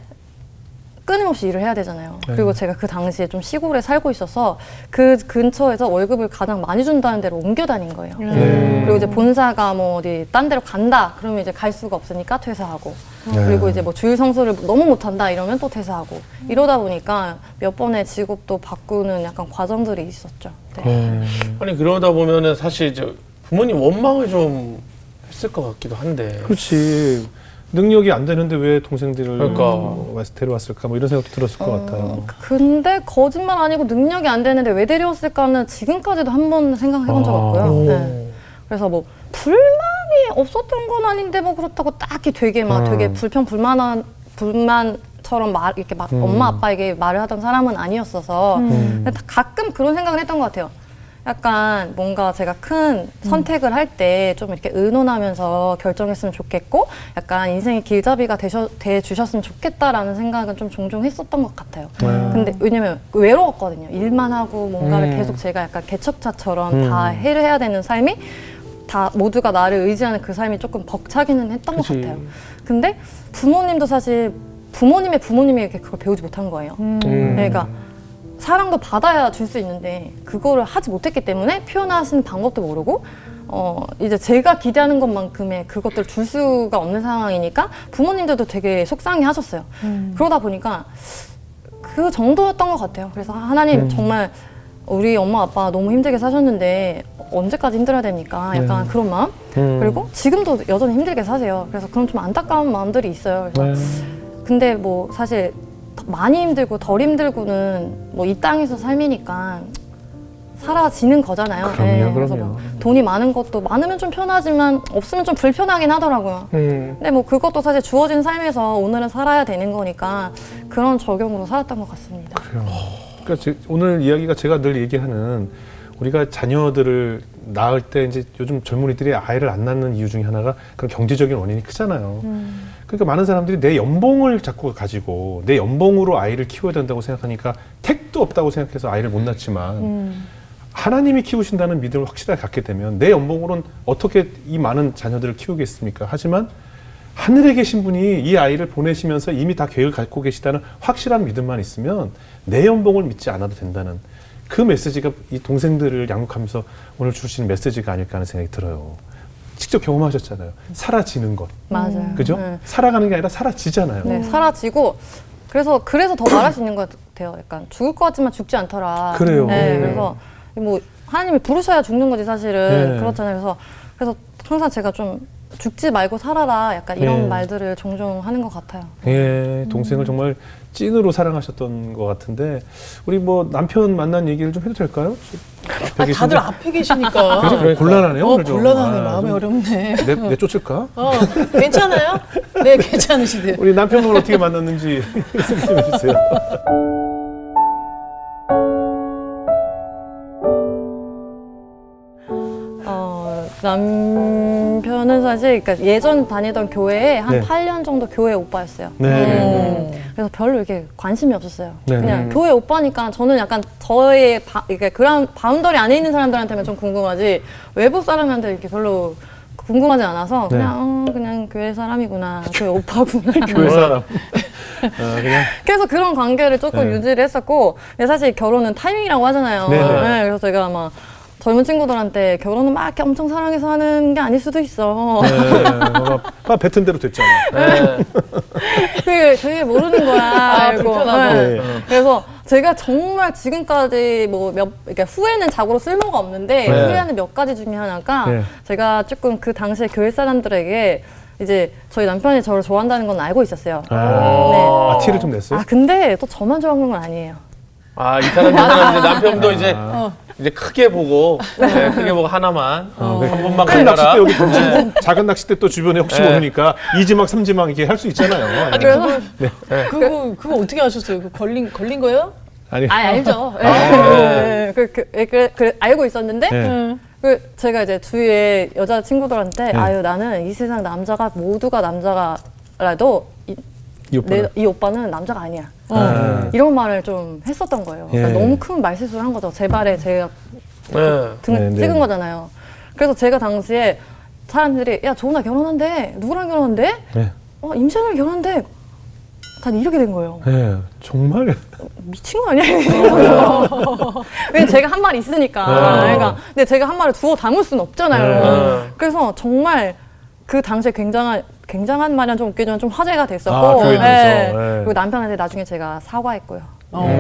끊임없이 일을 해야 되잖아요. 그리고 제가 그 당시에 좀 시골에 살고 있어서 그 근처에서 월급을 가장 많이 준다는 데로 옮겨 다닌 거예요. 그리고 이제 본사가 뭐 어디 딴 데로 간다 그러면 이제 갈 수가 없으니까 퇴사하고 그리고 이제 뭐 주일 성수를 너무 못한다 이러면 또 퇴사하고 이러다 보니까 몇 번의 직업도 바꾸는 약간 과정들이 있었죠. 네. 아니 그러다 보면은 사실 이제 부모님 원망을 좀 했을 것 같기도 한데. 그렇지. 능력이 안 되는데 왜 동생들을 그러니까. 데려왔을까 뭐 이런 생각도 들었을 것 같아요. 근데 거짓말 아니고 능력이 안 되는데 왜 데려왔을까는 지금까지도 한 번 생각해본 적 없고요. 네. 그래서 뭐 불만이 없었던 건 아닌데 뭐 그렇다고 딱히 되게 막 되게 불만처럼 이렇게 막 엄마 아빠에게 말을 하던 사람은 아니었어서 근데 가끔 그런 생각을 했던 것 같아요. 약간 뭔가 제가 큰 선택을 할 때 좀 이렇게 의논하면서 결정했으면 좋겠고 약간 인생의 길잡이가 돼 주셨으면 좋겠다라는 생각은 좀 종종 했었던 것 같아요. 근데 왜냐면 외로웠거든요. 일만 하고 뭔가를 계속 제가 약간 개척자처럼 다 해야 되는 삶이 다 모두가 나를 의지하는 그 삶이 조금 벅차기는 했던 것 같아요. 근데 부모님도 사실 부모님의 부모님에게 그걸 배우지 못한 거예요. 그러니까 사랑도 받아야 줄 수 있는데 그거를 하지 못했기 때문에 표현하시는 방법도 모르고 이제 제가 기대하는 것만큼의 그것들을 줄 수가 없는 상황이니까 부모님들도 되게 속상해 하셨어요. 그러다 보니까 그 정도였던 것 같아요. 그래서 하나님 정말 우리 엄마 아빠 너무 힘들게 사셨는데 언제까지 힘들어야 됩니까? 약간 그런 마음. 그리고 지금도 여전히 힘들게 사세요. 그래서 그런 좀 안타까운 마음들이 있어요. 그래서 근데 뭐 사실 많이 힘들고 덜 힘들고는 뭐 이 땅에서 삶이니까 사라지는 거잖아요. 그럼요, 그래서 그럼요. 뭐 돈이 많은 것도 많으면 좀 편하지만 없으면 좀 불편하긴 하더라고요. 근데 뭐 그것도 사실 주어진 삶에서 오늘은 살아야 되는 거니까 그런 적용으로 살았던 것 같습니다. 그러니까 오늘 이야기가 제가 늘 얘기하는 우리가 자녀들을 낳을 때 이제 요즘 젊은이들이 아이를 안 낳는 이유 중에 하나가 그런 경제적인 원인이 크잖아요. 그러니까 많은 사람들이 내 연봉을 자꾸 가지고 내 연봉으로 아이를 키워야 된다고 생각하니까 택도 없다고 생각해서 아이를 못 낳지만 하나님이 키우신다는 믿음을 확실하게 갖게 되면 내 연봉으로는 어떻게 이 많은 자녀들을 키우겠습니까? 하지만 하늘에 계신 분이 이 아이를 보내시면서 이미 다 계획을 갖고 계시다는 확실한 믿음만 있으면 내 연봉을 믿지 않아도 된다는 그 메시지가 이 동생들을 양육하면서 오늘 주시는 메시지가 아닐까 하는 생각이 들어요. 직접 경험하셨잖아요. 사라지는 것. 맞아요. 그죠? 네. 살아가는 게 아니라 사라지잖아요. 네, 사라지고 그래서 더 말할 수 있는 것 같아요. 약간 죽을 것 같지만 죽지 않더라. 그래요. 네, 그래서 뭐 하나님이 부르셔야 죽는 거지 사실은. 네. 그렇잖아요. 그래서 항상 제가 좀 죽지 말고 살아라 약간 이런 네. 말들을 종종 하는 것 같아요. 예, 동생을 정말 찐으로 사랑하셨던 것 같은데 우리 뭐 남편 만난 얘기를 좀 해도 될까요? 앞에 계신데. 다들 앞에 계시니까. 그죠? 그러니까. 곤란하네요. 오늘 좀. 곤란하네. 아, 마음이 좀 어렵네. 내쫓을까? 괜찮아요? 네, 괜찮으시대요. 우리 남편분 어떻게 만났는지 소개 좀 해주세요. 남편은 사실 그러니까 예전 다니던 교회에 한 네. 8년 정도 교회 오빠였어요. 네. 그래서 별로 이렇게 관심이 없었어요. 네. 그냥 교회 오빠니까 저는 약간 저의 이렇게 그런 바운더리 안에 있는 사람들한테만 좀 궁금하지 외부 사람한테 이렇게 별로 궁금하지 않아서 그냥 교회 사람이구나, 교회 오빠구나. 교회 사람. 그냥. 그래서 그런 관계를 조금 네. 유지를 했었고, 근데 사실 결혼은 타이밍이라고 하잖아요. 네. 네, 그래서 제가 막 젊은 친구들한테 결혼은 막 이렇게 엄청 사랑해서 하는 게 아닐 수도 있어. 막 뱉은 대로 됐잖아요. 네. 그게 되게 모르는 거야. 이러고. 불편하다. 네. 그래서 제가 정말 지금까지 그러니까 후회는 자고로 쓸모가 없는데 네. 후회하는 몇 가지 중에 하나가 네. 제가 조금 그 당시에 교회 사람들에게 이제 저희 남편이 저를 좋아한다는 건 알고 있었어요. 아, 티를 좀 냈어요? 아 근데 또 저만 좋아하는 건 아니에요. 이 사람 이제 남편도 이제 크게 보고 크게 보고 하나만 한 번만 큰 낚싯대 가라. 여기 던지고 작은 낚싯대 또 주변에 혹시 네. 모르니까 2지막 3지막 이렇게 할 수 있잖아요. 그거 어떻게 하셨어요? 걸린 거예요? 아니, 알죠. 네. 알고 있었는데 네. 제가 이제 주위에 여자 친구들한테 네. 아유 나는 이 세상 남자가 모두가 남자라도 이 오빠는. 이 오빠는 남자가 아니야. 이런 말을 좀 했었던 거예요. 그러니까 예. 너무 큰 말실수를 한 거죠. 제 발에 제가 등을 네, 찍은 네. 거잖아요. 그래서 제가 당시에 사람들이 야 조은아 결혼한대. 누구랑 결혼한대? 네. 임찬이랑 결혼한대. 다 이렇게 된 거예요. 네, 정말. 미친 거 아니야? 왜냐면 제가 한 말이 있으니까. 그러니까 근데 제가 한 말을 두어 담을 수는 없잖아요. 그래서 정말 그 당시에 굉장한 말이란 좀 웃기지만 좀 화제가 됐었고, 교회 내에서. 네. 네. 그리고 남편한테 나중에 제가 사과했고요.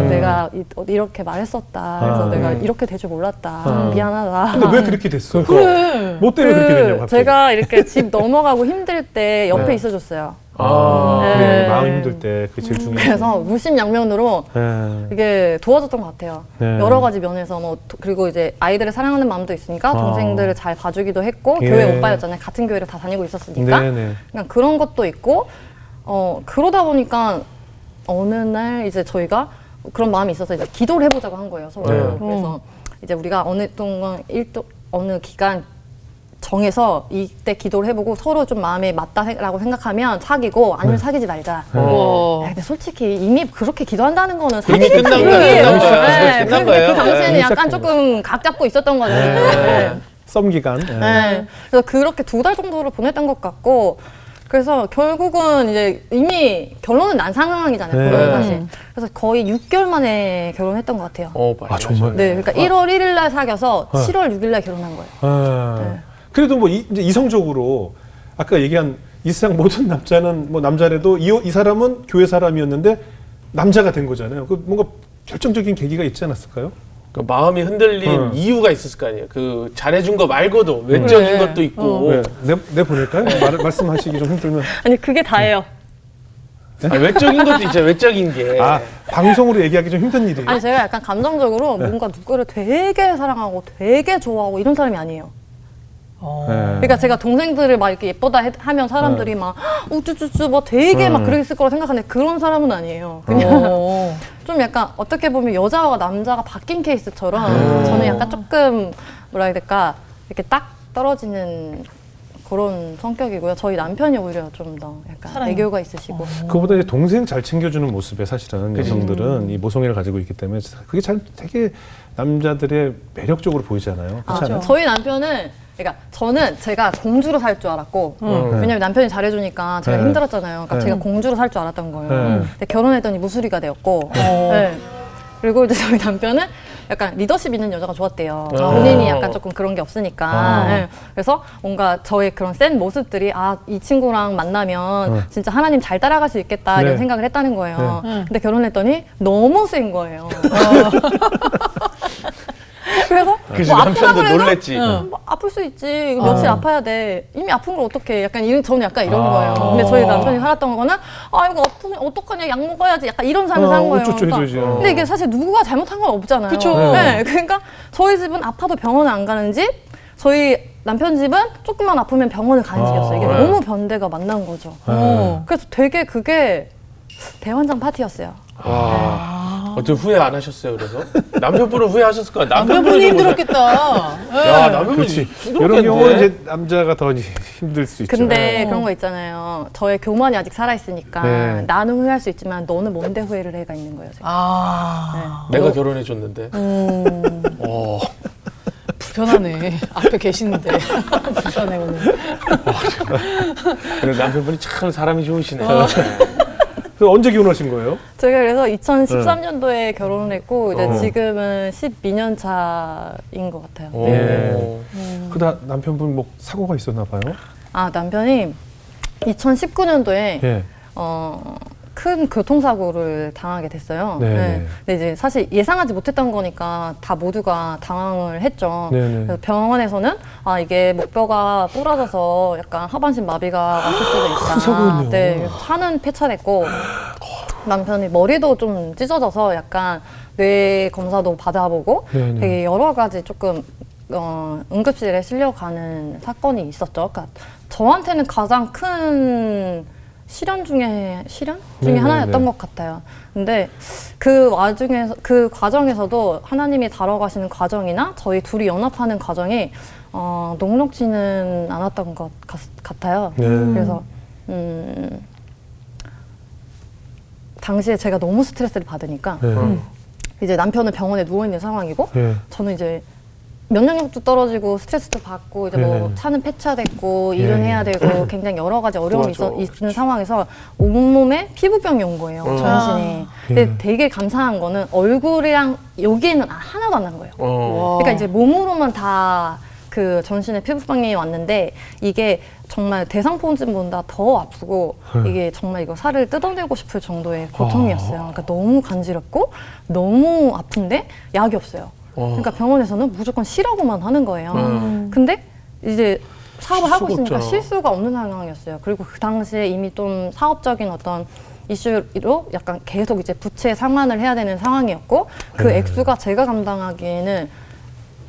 내가 이렇게 말했었다. 그래서 내가 이렇게 될 줄 몰랐다. 미안하다. 근데 왜 그렇게 됐어? 그래. 뭐 때문에 그렇게 됐냐고, 갑자기. 제가 이렇게 집 넘어가고 힘들 때 옆에 네. 있어줬어요. 그래, 네. 마음 힘들 때 그게 제일 중요해. 그래서 무심양면으로 네. 이게 도와줬던 것 같아요. 네. 여러 가지 면에서 그리고 이제 아이들을 사랑하는 마음도 있으니까 동생들을 잘 봐주기도 했고 예. 교회 오빠였잖아요. 같은 교회를 다 다니고 있었으니까 네. 그냥 그런 것도 있고 그러다 보니까 어느 날 이제 저희가 그런 마음이 있어서 이제 기도를 해보자고 한 거예요. 서로. 네. 그래서 이제 우리가 어느 기간 정해서 이때 기도를 해보고 서로 좀 마음에 맞다라고 생각하면 사귀고 아니면 사귀지 말자. 와. 근데 솔직히 이미 그렇게 기도한다는 거는 이미 사귀겠다는 끝난 거예요. 얘기예요. 끝난 거예요. 네, 끝난 근데 거예요. 그 당시에는 네, 약간 시작한 조금 각 잡고 있었던 거죠. 네. 썸 기간. 네. 네. 그래서 그렇게 2달 정도를 보냈던 것 같고, 그래서 결국은 이제 이미 결론은 난 상황이잖아요. 네. 그거는 사실. 그래서 거의 6개월 만에 결혼했던 것 같아요. 아, 정말? 네, 그러니까 1월 1일 날 사귀어서 7월 6일 날 결혼한 거예요. 네. 그래도 뭐 이제 이성적으로 아까 얘기한 이 세상 모든 남자는 뭐 남자라도 이 사람은 교회 사람이었는데 남자가 된 거잖아요. 그 뭔가 결정적인 계기가 있지 않았을까요? 그 마음이 흔들린 이유가 있었을 거 아니에요. 그 잘해준 거 말고도 외적인 것도 있고. 네. 내 보낼까요? 말씀하시기 좀 힘들면. 아니, 그게 다예요. 외적인 것도 있죠. 외적인 게. 아, 방송으로 얘기하기 좀 힘든 일이에요. 아니 제가 약간 감정적으로 뭔가 누구를 되게 사랑하고 되게 좋아하고 이런 사람이 아니에요. 네. 그러니까 제가 동생들을 막 이렇게 예쁘다 하면 사람들이 막 우쭈쭈쭈 뭐 되게 막 그랬을 거라 생각하는데 그런 사람은 아니에요. 그냥 어. 좀 약간 어떻게 보면 여자와 남자가 바뀐 케이스처럼 저는 약간 조금 뭐라 해야 될까 이렇게 딱 떨어지는 그런 성격이고요. 저희 남편이 오히려 좀 더 약간 사랑해요. 애교가 있으시고 그보다 이제 동생 잘 챙겨주는 모습에 사실은 여성들은 이 모성애를 가지고 있기 때문에 그게 잘 되게 남자들의 매력적으로 보이잖아요. 그렇지 않아요? 저희 남편은 그러니까 저는 제가 공주로 살 줄 알았고 왜냐면 남편이 잘해주니까 제가 네. 힘들었잖아요. 그러니까 네. 제가 공주로 살 줄 알았던 거예요. 네. 근데 결혼했더니 무수리가 되었고 네. 그리고 이제 저희 남편은 약간 리더십 있는 여자가 좋았대요. 본인이 약간 조금 그런 게 없으니까. 네. 그래서 뭔가 저의 그런 센 모습들이 아, 이 친구랑 만나면 진짜 하나님 잘 따라갈 수 있겠다 네. 이런 생각을 했다는 거예요. 근데 결혼했더니 너무 센 거예요. 그래서 그치, 뭐 아프다 남편도 그래도 놀랬지. 뭐 아플 수 있지. 며칠 아파야 돼. 이미 아픈 걸 어떡해. 약간 저는 약간 이런 아. 거예요. 근데 저희 남편이 살았던 거는 아 이거 아프면 어떡하냐. 약 먹어야지. 약간 이런 삶을 산 거예요. 어쩌죠, 그러니까 해줘야지. 근데 이게 사실 누구가 잘못한 건 없잖아요. 그쵸. 네. 그러니까 저희 집은 아파도 병원을 안 가는 집, 저희 남편 집은 조금만 아프면 병원을 가는 집이었어요. 이게 네. 너무 변대가 만난 거죠. 어. 그래서 되게 그게 대환장 파티였어요. 와. 어떻게 후회 안 하셨어요, 그래서? 남편분은 후회하셨을 거야. 남편분이 힘들었겠다. 야, 남편분이 그렇지. 힘들었겠네. 이런 경우는 이제 남자가 더 힘들 수 있죠. 근데 그런 거 있잖아요. 저의 교만이 아직 살아있으니까 네. 나는 후회할 수 있지만 너는 뭔데 후회를 해가 있는 거예요. 제가. 아, 내가 결혼해 줬는데. 불편하네. 앞에 계시는데. 불편해, 오늘. 그래, 남편분이 참 사람이 좋으시네. 그래서 언제 결혼하신 거예요? 제가 그래서 2013년도에 결혼을 했고 이제 어. 지금은 12년 차인 것 같아요. 오. 네. 그다 남편분 뭐 사고가 있었나 봐요? 아 남편이 2019년도에 예. 큰 교통사고를 당하게 됐어요. 네. 근데 이제 사실 예상하지 못했던 거니까 다 모두가 당황을 했죠. 네. 그래서 병원에서는 아 이게 목뼈가 부러져서 약간 하반신 마비가 왔을 수도 있다. 큰 사고였네요. 네, 그래서 차는 폐차됐고 남편이 머리도 좀 찢어져서 약간 뇌 검사도 받아보고 네네. 되게 여러 가지 조금 응급실에 실려가는 사건이 있었죠. 그러니까 저한테는 가장 큰 실현 중에 네네네. 하나였던 것 같아요. 근데 그 와중에서 그 과정에서도 하나님이 다뤄가시는 과정이나 저희 둘이 연합하는 과정이 녹록지는 않았던 것 같아요. 네. 그래서 당시에 제가 너무 스트레스를 받으니까 네. 이제 남편은 병원에 누워 있는 상황이고 예. 저는 이제 면역력도 떨어지고 스트레스도 받고 이제 뭐 네. 차는 폐차됐고 일은 예. 해야 되고 굉장히 여러 가지 어려움이 맞아. 있는 상황에서 온몸에 피부병이 온 거예요. 전신이. 근데 예. 되게 감사한 거는 얼굴이랑 여기에는 하나도 안 난 거예요. 그러니까 이제 몸으로만 다 그 전신에 피부병이 왔는데 이게 정말 대상포진보다 더 아프고 이게 정말 이거 살을 뜯어내고 싶을 정도의 고통이었어요. 그러니까 너무 간지럽고 너무 아픈데 약이 없어요. 그러니까 병원에서는 무조건 쉬라고만 하는 거예요. 근데 이제 사업을 하고 수가 있으니까 없잖아. 쉴 수가 없는 상황이었어요. 그리고 그 당시에 이미 좀 사업적인 어떤 이슈로 약간 계속 이제 부채 상환을 해야 되는 상황이었고 그 액수가 제가 감당하기에는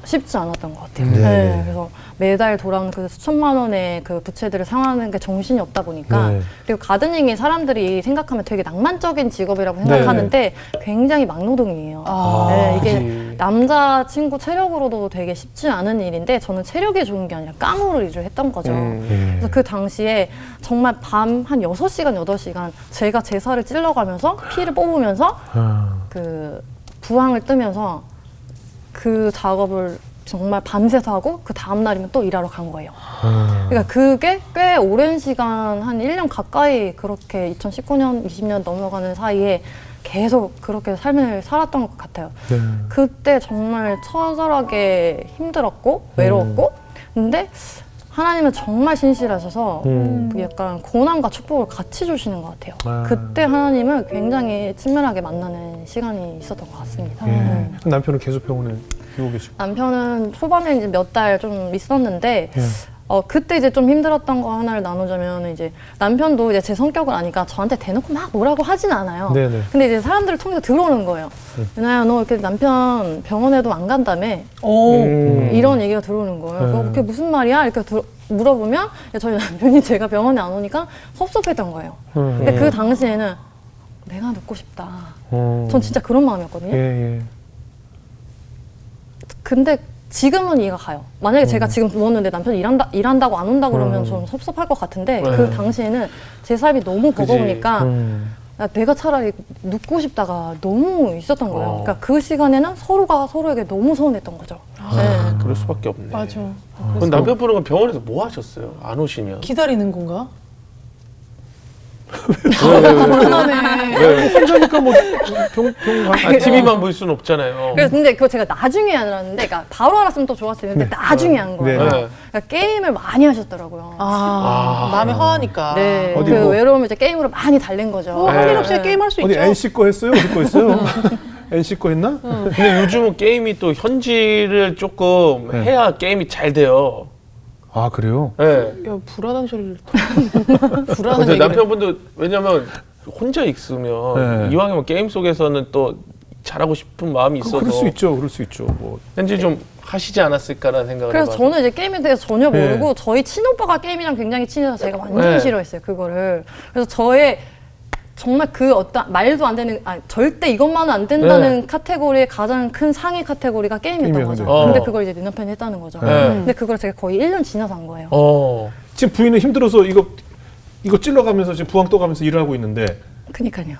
쉽지 않았던 것 같아요. 네. 네, 그래서 매달 돌아오는 그 수천만 원의 그 부채들을 상환하는 게 정신이 없다 보니까 네. 그리고 가드닝이 사람들이 생각하면 되게 낭만적인 직업이라고 생각하는데 굉장히 막노동이에요. 네, 이게 그치. 남자 친구 체력으로도 되게 쉽지 않은 일인데 저는 체력이 좋은 게 아니라 깡으로 일을 했던 거죠. 예. 그래서 그 당시에 정말 밤 한 6시간, 8시간 제가 제 살을 찔러가면서 피를 뽑으면서 그 부항을 뜨면서 그 작업을 정말 밤새서 하고 그 다음날이면 또 일하러 간 거예요. 그러니까 그게 꽤 오랜 시간 한 1년 가까이 그렇게 2019년, 20년 넘어가는 사이에 계속 그렇게 삶을 살았던 것 같아요. 네. 그때 정말 처절하게 힘들었고 외로웠고 근데 하나님은 정말 신실하셔서 약간 고난과 축복을 같이 주시는 것 같아요. 아. 그때 하나님을 굉장히 친밀하게 만나는 시간이 있었던 것 같습니다. 예. 남편은 계속 병원에 누워 계시고. 남편은 초반에 이제 몇 달 좀 있었는데 예. 그때 이제 좀 힘들었던 거 하나를 나누자면 이제 남편도 이제 제 성격을 아니까 저한테 대놓고 막 뭐라고 하진 않아요. 네네. 근데 이제 사람들을 통해서 들어오는 거예요. 유나야, 너 이렇게 남편 병원에도 안 간다며? 오. 이런 얘기가 들어오는 거예요. 그게 무슨 말이야? 이렇게 물어보면 저희 남편이 제가 병원에 안 오니까 섭섭했던 거예요. 근데 그 당시에는 내가 눕고 싶다. 전 진짜 그런 마음이었거든요. 예, 예. 근데 지금은 이해가 가요. 만약에 제가 지금 누웠는데 남편이 일한다고 안 온다 그러면 좀 섭섭할 것 같은데 그 당시에는 제 삶이 너무 버거우니까 야, 내가 차라리 눕고 싶다가 너무 있었던 거예요. 그러니까 그 시간에는 서로가 서로에게 너무 서운했던 거죠. 네. 그럴 수밖에 없네. 맞아. 그럼 남편분은 병원에서 뭐 하셨어요? 안 오시면? 기다리는 건가? 왜? 혼자니까 뭐 병 TV만 볼 수는 없잖아요. 그래서 근데 그거 제가 나중에 알았는데, 그러니까 바로 알았으면 또 좋았을 텐데 나중에 한 거예요. 네. 그러니까 게임을 많이 하셨더라고요. 마음이 허하니까. 네, 어디 그 뭐- 외로움을 이제 게임으로 많이 달랜 거죠. 할 일 네. 없이 게임 할 수 어디 있죠. NC 거 했어요? 어디 거 했어요? NC 거 했나? 근데 요즘은 게임이 또 현질을 조금 네. 해야 게임이 잘 돼요. 아 그래요? 네. 야, 불안한 소리를. 불안한 그래서 얘기를. 남편분도 왜냐면 혼자 있으면 네. 이왕이면 게임 속에서는 또 잘하고 싶은 마음이 있어서 그럴 수 있죠. 그럴 수 있죠. 뭐. 현질 좀 하시지 않았을까라는 생각을 그래서 해봐요. 저는 이제 게임에 대해서 전혀 네. 모르고 저희 친오빠가 게임이랑 굉장히 친해서 제가 완전 네. 싫어했어요, 그거를. 그래서 저의 정말 그 어떤 말도 안 되는, 절대 이것만은 안 된다는 카테고리의 가장 큰 상위 카테고리가 게임이었던 게임이었는데. 거죠. 근데 어. 그걸 이제 내 남편이 했다는 거죠. 네. 근데 그걸 제가 거의 1년 지나서 한 거예요. 지금 부인은 힘들어서 이거 찔러가면서 지금 부항 떠가면서 일을 하고 있는데 그니까요.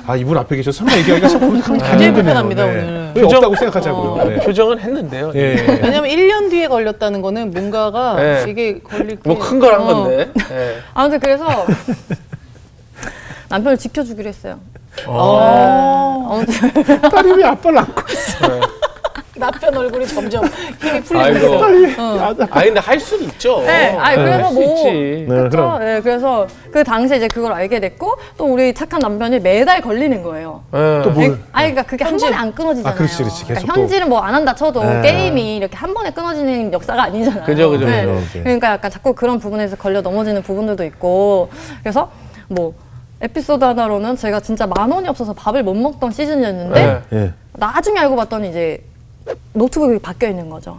아 이분 앞에 계셔서 설마 얘기하기가 참 굉장히 불편합니다, 오늘. 왜 없다고 생각하자고요. 네. 표정은 했는데요. 예, 예. 왜냐면 1년 뒤에 걸렸다는 거는 뭔가가 네. 이게 걸릴 게. 뭐 큰 걸 한 건데. 네. 아무튼 그래서 남편을 지켜주기로 했어요. 아무튼 딸이 왜 아빠를 안고 있어? 남편 얼굴이 점점 힘이 풀리고 아이고. 있어. 아니 근데 할 수는 있죠. 네, 그래서 할수 뭐 있지. 네, 그렇죠. 그럼. 네, 그래서 그 당시에 이제 그걸 알게 됐고 또 우리 착한 남편이 매달 걸리는 거예요. 네. 또 뭘? 그러니까 그게 한 번에 안 끊어지잖아요. 아, 그렇지, 그렇지. 계속 그러니까 또. 현질은 뭐 안 한다 쳐도 네. 게임이 이렇게 한 번에 끊어지는 역사가 아니잖아요. 그죠. 네. 그러니까 약간 자꾸 그런 부분에서 걸려 넘어지는 부분들도 있고 그래서 뭐 에피소드 하나로는 제가 진짜 10,000원이 없어서 밥을 못 먹던 시즌이었는데 네. 예. 나중에 알고 봤더니 이제 노트북이 바뀌어 있는 거죠.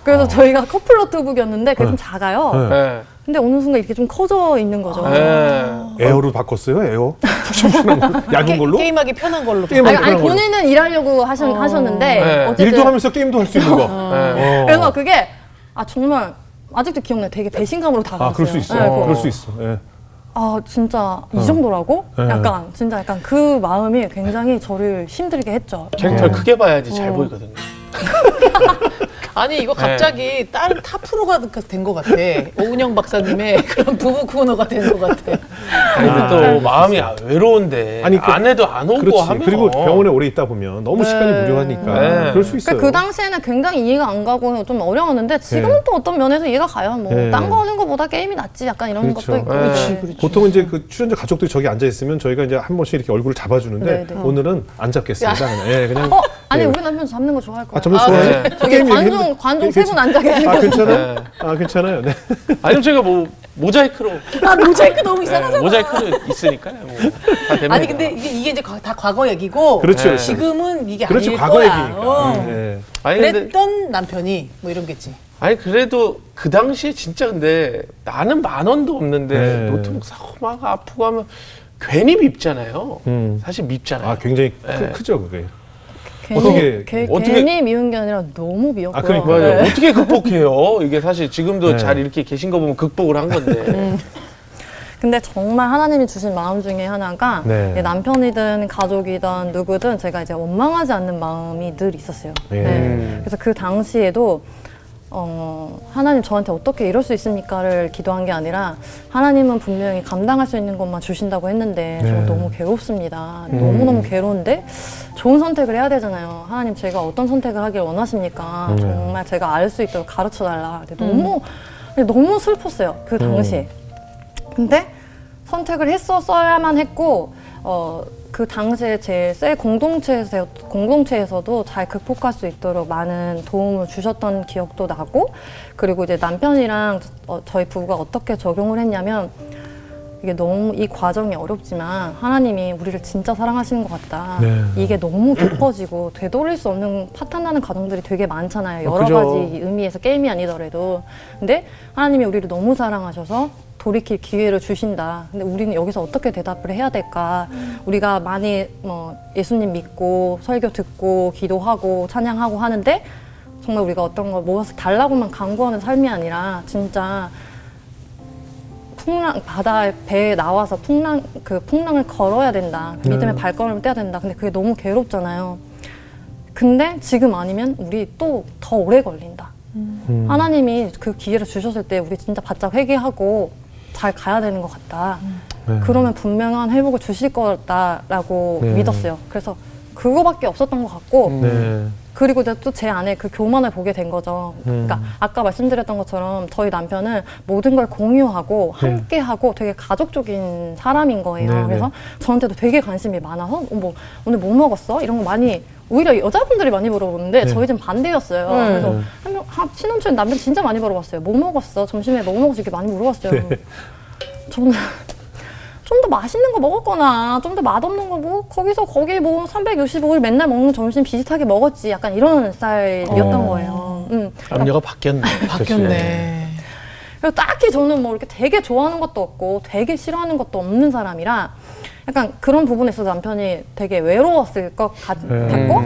그래서 저희가 커플 노트북이었는데 그게 좀 작아요. 네. 네. 근데 어느 순간 이렇게 좀 커져 있는 거죠. 네. 에어로 바꿨어요? 에어? 푹신푹신한 걸로? 얇은 걸로? 게임하기 편한 걸로. 게임하기 아니 편한 걸로? 본인은 일하려고 하셨는데 네. 어쨌든 일도 하면서 게임도 할 수 있는 거. 네. 그래서 그게 정말 아직도 기억나요. 되게 배신감으로 다가왔어요. 아 그럴 수 있어. 네, 그거. 그럴 수 있어. 예. 진짜 이 정도라고? 네. 약간 진짜 약간 그 마음이 굉장히 저를 힘들게 했죠. 캐릭터를 크게 봐야지 잘 보이거든요. 아니 이거 갑자기 다른 타 프로가 된 것 같아. 오은영 박사님의 그런 부부 코너가 된 것 같아. 아니 근데 또 마음이 외로운데 아니, 그- 아내도 안 오고 그렇지. 하면 그리고 병원에 오래 있다 보면 너무 시간이 무료하니까 네. 그럴 수 있어요. 그러니까 그 당시에는 굉장히 이해가 안 가고 좀 어려웠는데 지금은 네. 또 어떤 면에서 이해가 가요. 뭐 네. 딴 거 하는 거보다 게임이 낫지 약간 이런 그렇죠. 것도 있고. 네. 네. 보통은 이제 그 출연자 가족들이 저기 앉아 있으면 저희가 이제 한 번씩 이렇게 얼굴을 잡아주는데 네, 네. 오늘은 안 잡겠습니다. 그냥. 예, 그냥. 아니 예. 우리 남편 잡는 거 좋아할 거예요. 정말 아, 좋아요. 네. 저기 관종 세 분 앉아 계시고. 아 괜찮아요? 네. 아 괜찮아요. 네. 아니면 제가 뭐 모자이크로 모자이크 너무 이상하잖아. 모자이크로 있으니까요. 뭐다 됩니다. 아니 근데 이게 이제 다 과거 얘기고. 그렇죠. 네. 지금은 이게 그렇죠. 아닐 과거 거야. 얘기니까. 예. 아니 근데 그랬던 남편이 뭐 이런 겠지. 아니 그래도 그 당시에 진짜 근데 나는 10,000원도 없는데 네. 노트북 사고 막 아프고 하면 괜히 밉잖아요. 사실 밉잖아요. 아 굉장히 네. 크죠 그게. 괜히, 어떻게- 괜히 미운 게 아니라 너무 미웠고요. 아, 그러니까. 맞아요. 네. 어떻게 극복해요? 이게 사실 지금도 네. 잘 이렇게 계신 거 보면 극복을 한 건데. 근데 정말 하나님이 주신 마음 중에 하나가 네. 남편이든 가족이든 누구든 제가 이제 원망하지 않는 마음이 늘 있었어요. 예. 그래서 그 당시에도 하나님 저한테 어떻게 이럴 수 있습니까를 기도한 게 아니라 하나님은 분명히 감당할 수 있는 것만 주신다고 했는데 네. 저 너무 괴롭습니다. 너무너무 괴로운데 좋은 선택을 해야 되잖아요. 하나님 제가 어떤 선택을 하길 원하십니까? 정말 제가 알 수 있도록 가르쳐 달라. 너무 슬펐어요. 그 당시에. 근데 선택을 했었어야만 했고 그 그 당시에 제 셀 공동체에서도 잘 극복할 수 있도록 많은 도움을 주셨던 기억도 나고, 그리고 이제 남편이랑 저희 부부가 어떻게 적용을 했냐면, 이게 너무 이 과정이 어렵지만 하나님이 우리를 진짜 사랑하시는 것 같다. 네. 이게 너무 깊어지고 되돌릴 수 없는 파탄나는 가정들이 되게 많잖아요. 여러 그죠. 가지 의미에서 게임이 아니더라도. 근데 하나님이 우리를 너무 사랑하셔서 돌이킬 기회를 주신다. 근데 우리는 여기서 어떻게 대답을 해야 될까? 우리가 많이 예수님 믿고 설교 듣고 기도하고 찬양하고 하는데 정말 우리가 어떤 걸 모아서 달라고만 강구하는 삶이 아니라 진짜 바다에 배에 나와서 풍랑을 걸어야 된다. 믿음의 발걸음을 떼야 된다. 근데 그게 너무 괴롭잖아요. 근데 지금 아니면 우리 또 더 오래 걸린다. 하나님이 그 기회를 주셨을 때 우리 진짜 바짝 회개하고 잘 가야 되는 것 같다. 네. 그러면 분명한 회복을 주실 거다라고 네. 믿었어요. 그래서 그거밖에 없었던 것 같고, 네. 그리고 또 제 안에 그 교만을 보게 된 거죠. 그러니까 아까 말씀드렸던 것처럼 저희 남편은 모든 걸 공유하고 네. 함께하고 되게 가족적인 사람인 거예요. 네, 그래서 네. 저한테도 되게 관심이 많아서 오늘 뭐 먹었어? 이런 거 많이 오히려 여자분들이 많이 물어보는데 네. 저희 집 반대였어요. 그래서 신혼초에 남편 진짜 많이 물어봤어요. 뭐 먹었어? 점심에 뭐 먹었어? 이렇게 많이 물어봤어요. 네. 저는 좀 더 맛있는 거 먹었거나 좀 더 맛없는 거 뭐 거기 뭐 365일 맨날 먹는 점심 비슷하게 먹었지, 약간 이런 스타일이었던 거예요. 남녀가 바뀌었네. 바뀌었네. 그래서 딱히 저는 뭐 이렇게 되게 좋아하는 것도 없고 되게 싫어하는 것도 없는 사람이라 약간 그런 부분에 있어서 남편이 되게 외로웠을 것 같았고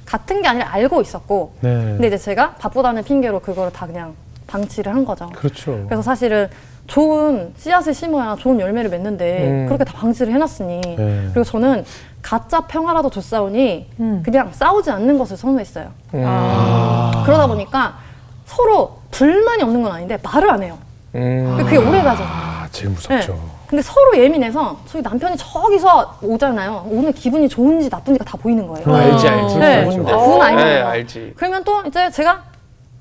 같은 게 아니라 알고 있었고, 네. 근데 이제 제가 바쁘다는 핑계로 그거를 다 그냥 방치를 한 거죠. 그렇죠. 그래서 사실은 좋은 씨앗을 심어야 좋은 열매를 맺는데 그렇게 다 방치를 해놨으니 네. 그리고 저는 가짜 평화라도 좋사오니 그냥 싸우지 않는 것을 선호했어요. 그러다 보니까 서로 불만이 없는 건 아닌데 말을 안 해요. 그게 오래 가죠. 아, 제일 무섭죠. 네. 근데 서로 예민해서 저희 남편이 저기서 오잖아요. 오늘 기분이 좋은지 나쁜지가 다 보이는 거예요. 알지. 네. 그건 그건 알죠. 네, 알지. 그러면 또 이제 제가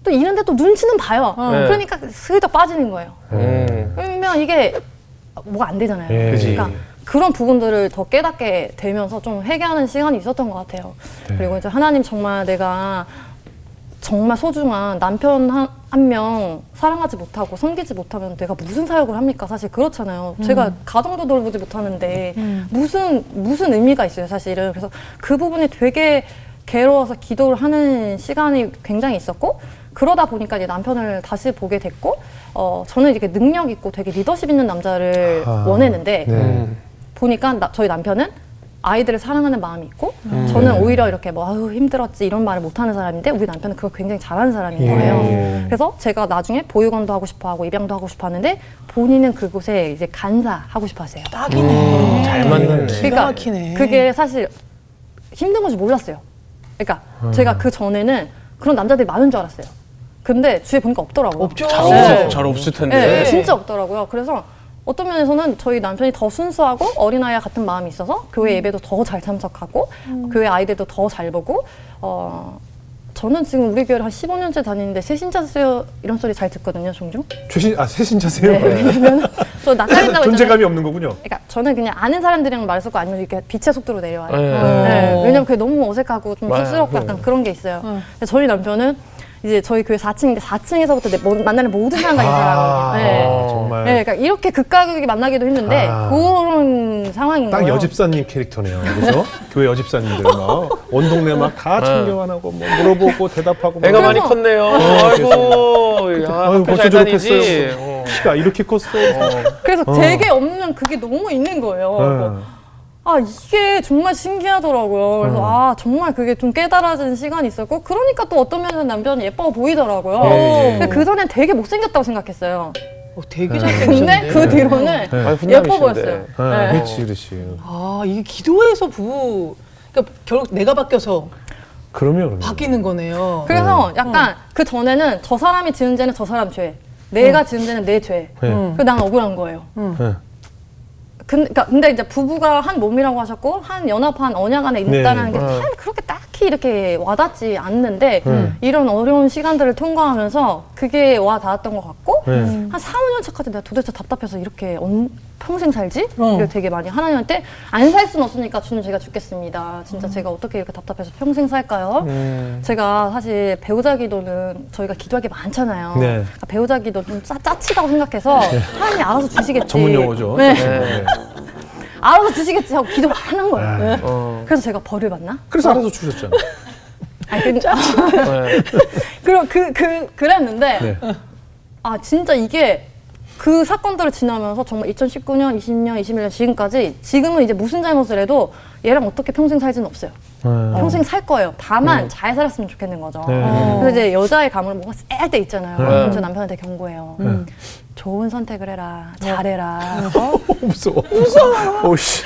또 이런데 또 눈치는 봐요. 네. 그러니까 슬쩍 빠지는 거예요. 음. 그러면 이게 뭐가 안 되잖아요. 예. 그지. 그러니까 그런 부분들을 더 깨닫게 되면서 좀 회개하는 시간이 있었던 것 같아요. 네. 그리고 이제 하나님 정말 내가 정말 소중한 남편 한 명 사랑하지 못하고 섬기지 못하면 내가 무슨 사역을 합니까? 사실 그렇잖아요. 제가 가정도 돌보지 못하는데 무슨 의미가 있어요, 사실은. 그래서 그 부분이 되게 괴로워서 기도를 하는 시간이 굉장히 있었고, 그러다 보니까 이제 남편을 다시 보게 됐고, 저는 이렇게 능력 있고 되게 리더십 있는 남자를 원했는데 네. 보니까 저희 남편은 아이들을 사랑하는 마음이 있고, 저는 오히려 이렇게 뭐 아유 힘들었지 이런 말을 못하는 사람인데 우리 남편은 그걸 굉장히 잘하는 사람인 예. 거예요. 그래서 제가 나중에 보육원도 하고 싶어하고 입양도 하고 싶었는데 본인은 그곳에 이제 간사하고 싶어하세요. 딱이네. 잘 만났네. 기가 막히네. 그게 사실 힘든 건지 몰랐어요. 그러니까 제가 그 전에는 그런 남자들이 많은 줄 알았어요. 근데 주위에 보니까 없더라고요. 없죠. 잘 없을 텐데. 네, 진짜 없더라고요. 그래서 어떤 면에서는 저희 남편이 더 순수하고 어린아이와 같은 마음이 있어서 교회 예배도 더 잘 참석하고 교회 아이들도 더 잘 보고, 저는 지금 우리 교회를 한 15년째 다니는데 새신자세요 이런 소리 잘 듣거든요, 종종. 새신자세요? 네, 왜냐면 저 낯가린다고 존재감이 없는 거군요. 그러니까 저는 그냥 아는 사람들이랑 말 섞고 아니면 이렇게 빛의 속도로 내려와요. 네. 네, 왜냐면 그게 너무 어색하고 좀 맞아요. 쑥스럽고 약간 그런 게 있어요. 근데 저희 남편은 이제 저희 교회 4층인데 4층에서부터 만나는 모든 사람과 인사하고, 네. 정말 네, 그러니까 이렇게 극과 극이 만나기도 힘든데 그런 상황인 딱 거예요. 여집사님 캐릭터네요. 그죠? 교회 여집사님들 막 온 동네 막 다 챙겨안하고 뭐 물어보고 대답하고 막. 애가 많이 컸네요. 아이고, 야, 아유, 학교 벌써 잘 졸업했어요. 다니지. 키가 이렇게 컸어. 그래서 제게 없는 그게 너무 있는 거예요. 그래서 아 이게 정말 신기하더라고요. 그래서 정말 그게 좀 깨달아진 시간이 있었고, 그러니까 또 어떤 면에서 남편이 예뻐 보이더라고요. 근데 그 전엔 되게 못생겼다고 생각했어요. 되게 잘생겼는데. 근데 그 뒤로는 아니, 예뻐 훈남이신데. 보였어요. 네. 그렇지. 아, 이게 기도에서 그러니까 결국 내가 바뀌어서 그러면 바뀌는 거네요. 그래서 약간 그 전에는 저 사람이 지은 죄는 저 사람 죄, 내가 지은 죄는 내 죄. 네. 그래서 난 억울한 거예요. 네. 근데 이제 부부가 한 몸이라고 하셨고 한 연합한 언약 안에 있다는 게 참 그렇게 딱히 이렇게 와닿지 않는데 이런 어려운 시간들을 통과하면서 그게 와 닿았던 것 같고 한 4, 5년 차까지 내가 도대체 답답해서 이렇게 평생 살지? 이걸 되게 많이 하나님한테 안 살 수는 없으니까 주님 제가 죽겠습니다. 진짜 제가 어떻게 이렇게 답답해서 평생 살까요? 제가 사실 배우자 기도는 저희가 기도할 게 많잖아요. 네. 그러니까 배우자 기도 좀 짜치다고 생각해서 하나님이 알아서 주시겠지. 전문 용어죠. 네. 네. 알아서 주시겠지 하고 기도하는 거예요. 그래서 제가 벌을 받나? 그래서 알아서 주셨잖아요. 아니, 네. 그랬는데 네. 아 진짜 이게 그 사건들을 지나면서 정말 2019년, 20년, 21년 지금까지 지금은 이제 무슨 잘못을 해도 얘랑 어떻게 평생 살지는 없어요. 평생 살 거예요. 다만 잘 살았으면 좋겠는 거죠. 그래서 이제 여자의 감을 뭔가 셀 때 있잖아요. 그럼 저 남편한테 경고해요. 좋은 선택을 해라. 잘해라. 무서워. 오씨.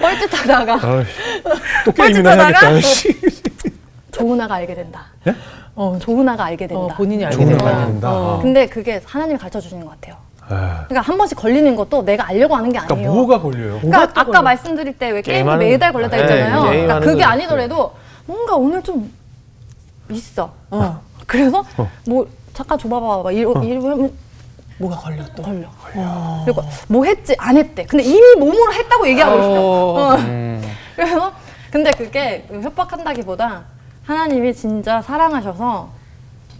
뻘짓하다가 또 게임이나 해야겠다. 좋은 아가 알게 된다. 네? 좋은 아가 알게 된다. 본인이 알게 좋은 된다. 아가 알게 된다. 근데 그게 하나님이 가르쳐 주시는 것 같아요. 아. 그러니까 한 번씩 걸리는 것도 내가 알려고 하는 게 그러니까 아니에요. 뭐가 걸려요? 그러니까 아까 말씀드릴 때 왜 게임이 게임하는- 매달 걸렸다 네, 했잖아요. 그러니까 게임하는 그게 거. 아니더라도 뭔가 오늘 좀 있어. 그래서 뭐 잠깐 줘봐봐. 막 이러면 뭐가 걸려 또. 걸려. 그리고 뭐 했지 안 했대. 근데 이미 몸으로 했다고 얘기하고 있어. 그래서 근데 그게 협박한다기보다 하나님이 진짜 사랑하셔서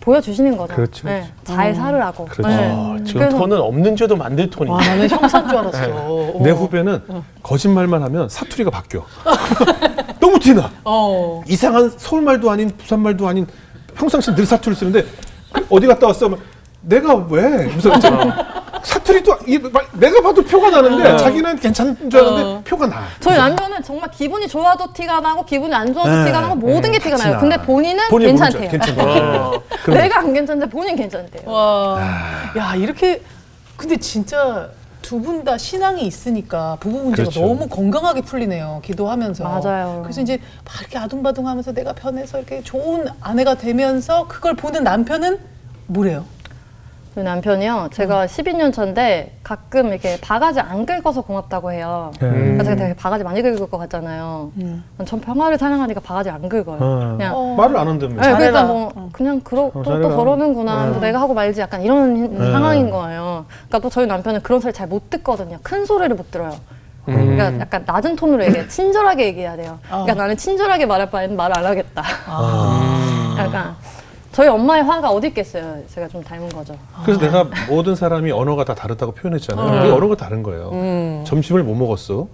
보여주시는 거죠. 그렇죠. 네, 잘 살으라고. 그렇죠. 지금 그래서- 톤은 없는 죄도 만들 톤이야. 와, 나는 형사인 줄 알았어. 내 후배는 거짓말만 하면 사투리가 바뀌어. 너무 티나. 이상한 서울말도 아닌 부산말도 아닌 평상시 늘 사투리 쓰는데 어디 갔다 왔어? 하면 내가 왜? 무슨 사투리도 내가 봐도 표가 나는데 자기는 괜찮은 줄 알았는데 표가 나. 저희 남편은 정말 기분이 좋아도 티가 나고 기분이 안 좋아도 네, 티가 나고 모든 게 티가 같이 나요. 나. 근데 본인은 본인 괜찮대요. 괜찮대요. 내가 안 괜찮은데 본인 괜찮대요. 와, 야 이렇게 근데 진짜 두 분 다 신앙이 있으니까 부부 문제가 그렇죠. 너무 건강하게 풀리네요. 기도하면서. 맞아요. 그래서 이제 막 이렇게 아둥바둥하면서 내가 변해서 이렇게 좋은 아내가 되면서 그걸 보는 남편은 뭐래요? 저희 남편이요. 제가 12년 차인데 가끔 이렇게 바가지 안 긁어서 고맙다고 해요. 그러니까 제가 되게 바가지 많이 긁을 것 같잖아요. 전 평화를 사랑하니까 바가지 안 긁어요. 그냥 말을 안 한다며. 네, 잘해라. 그러니까 뭐 그냥 또 잘해라. 저러는구나. 뭐 내가 하고 말지 약간 이런 상황인 거예요. 그러니까 또 저희 남편은 그런 소리 잘 못 듣거든요. 큰 소리를 못 들어요. 그러니까 약간 낮은 톤으로 얘기해. 친절하게 얘기해야 돼요. 그러니까 나는 친절하게 말할 바에는 말을 안 하겠다. 약간 저희 엄마의 화가 어디 있겠어요. 제가 좀 닮은 거죠. 그래서 내가 모든 사람이 언어가 다 다르다고 표현했잖아요. 우리 언어가 다른 거예요. 점심을 뭐 먹었어?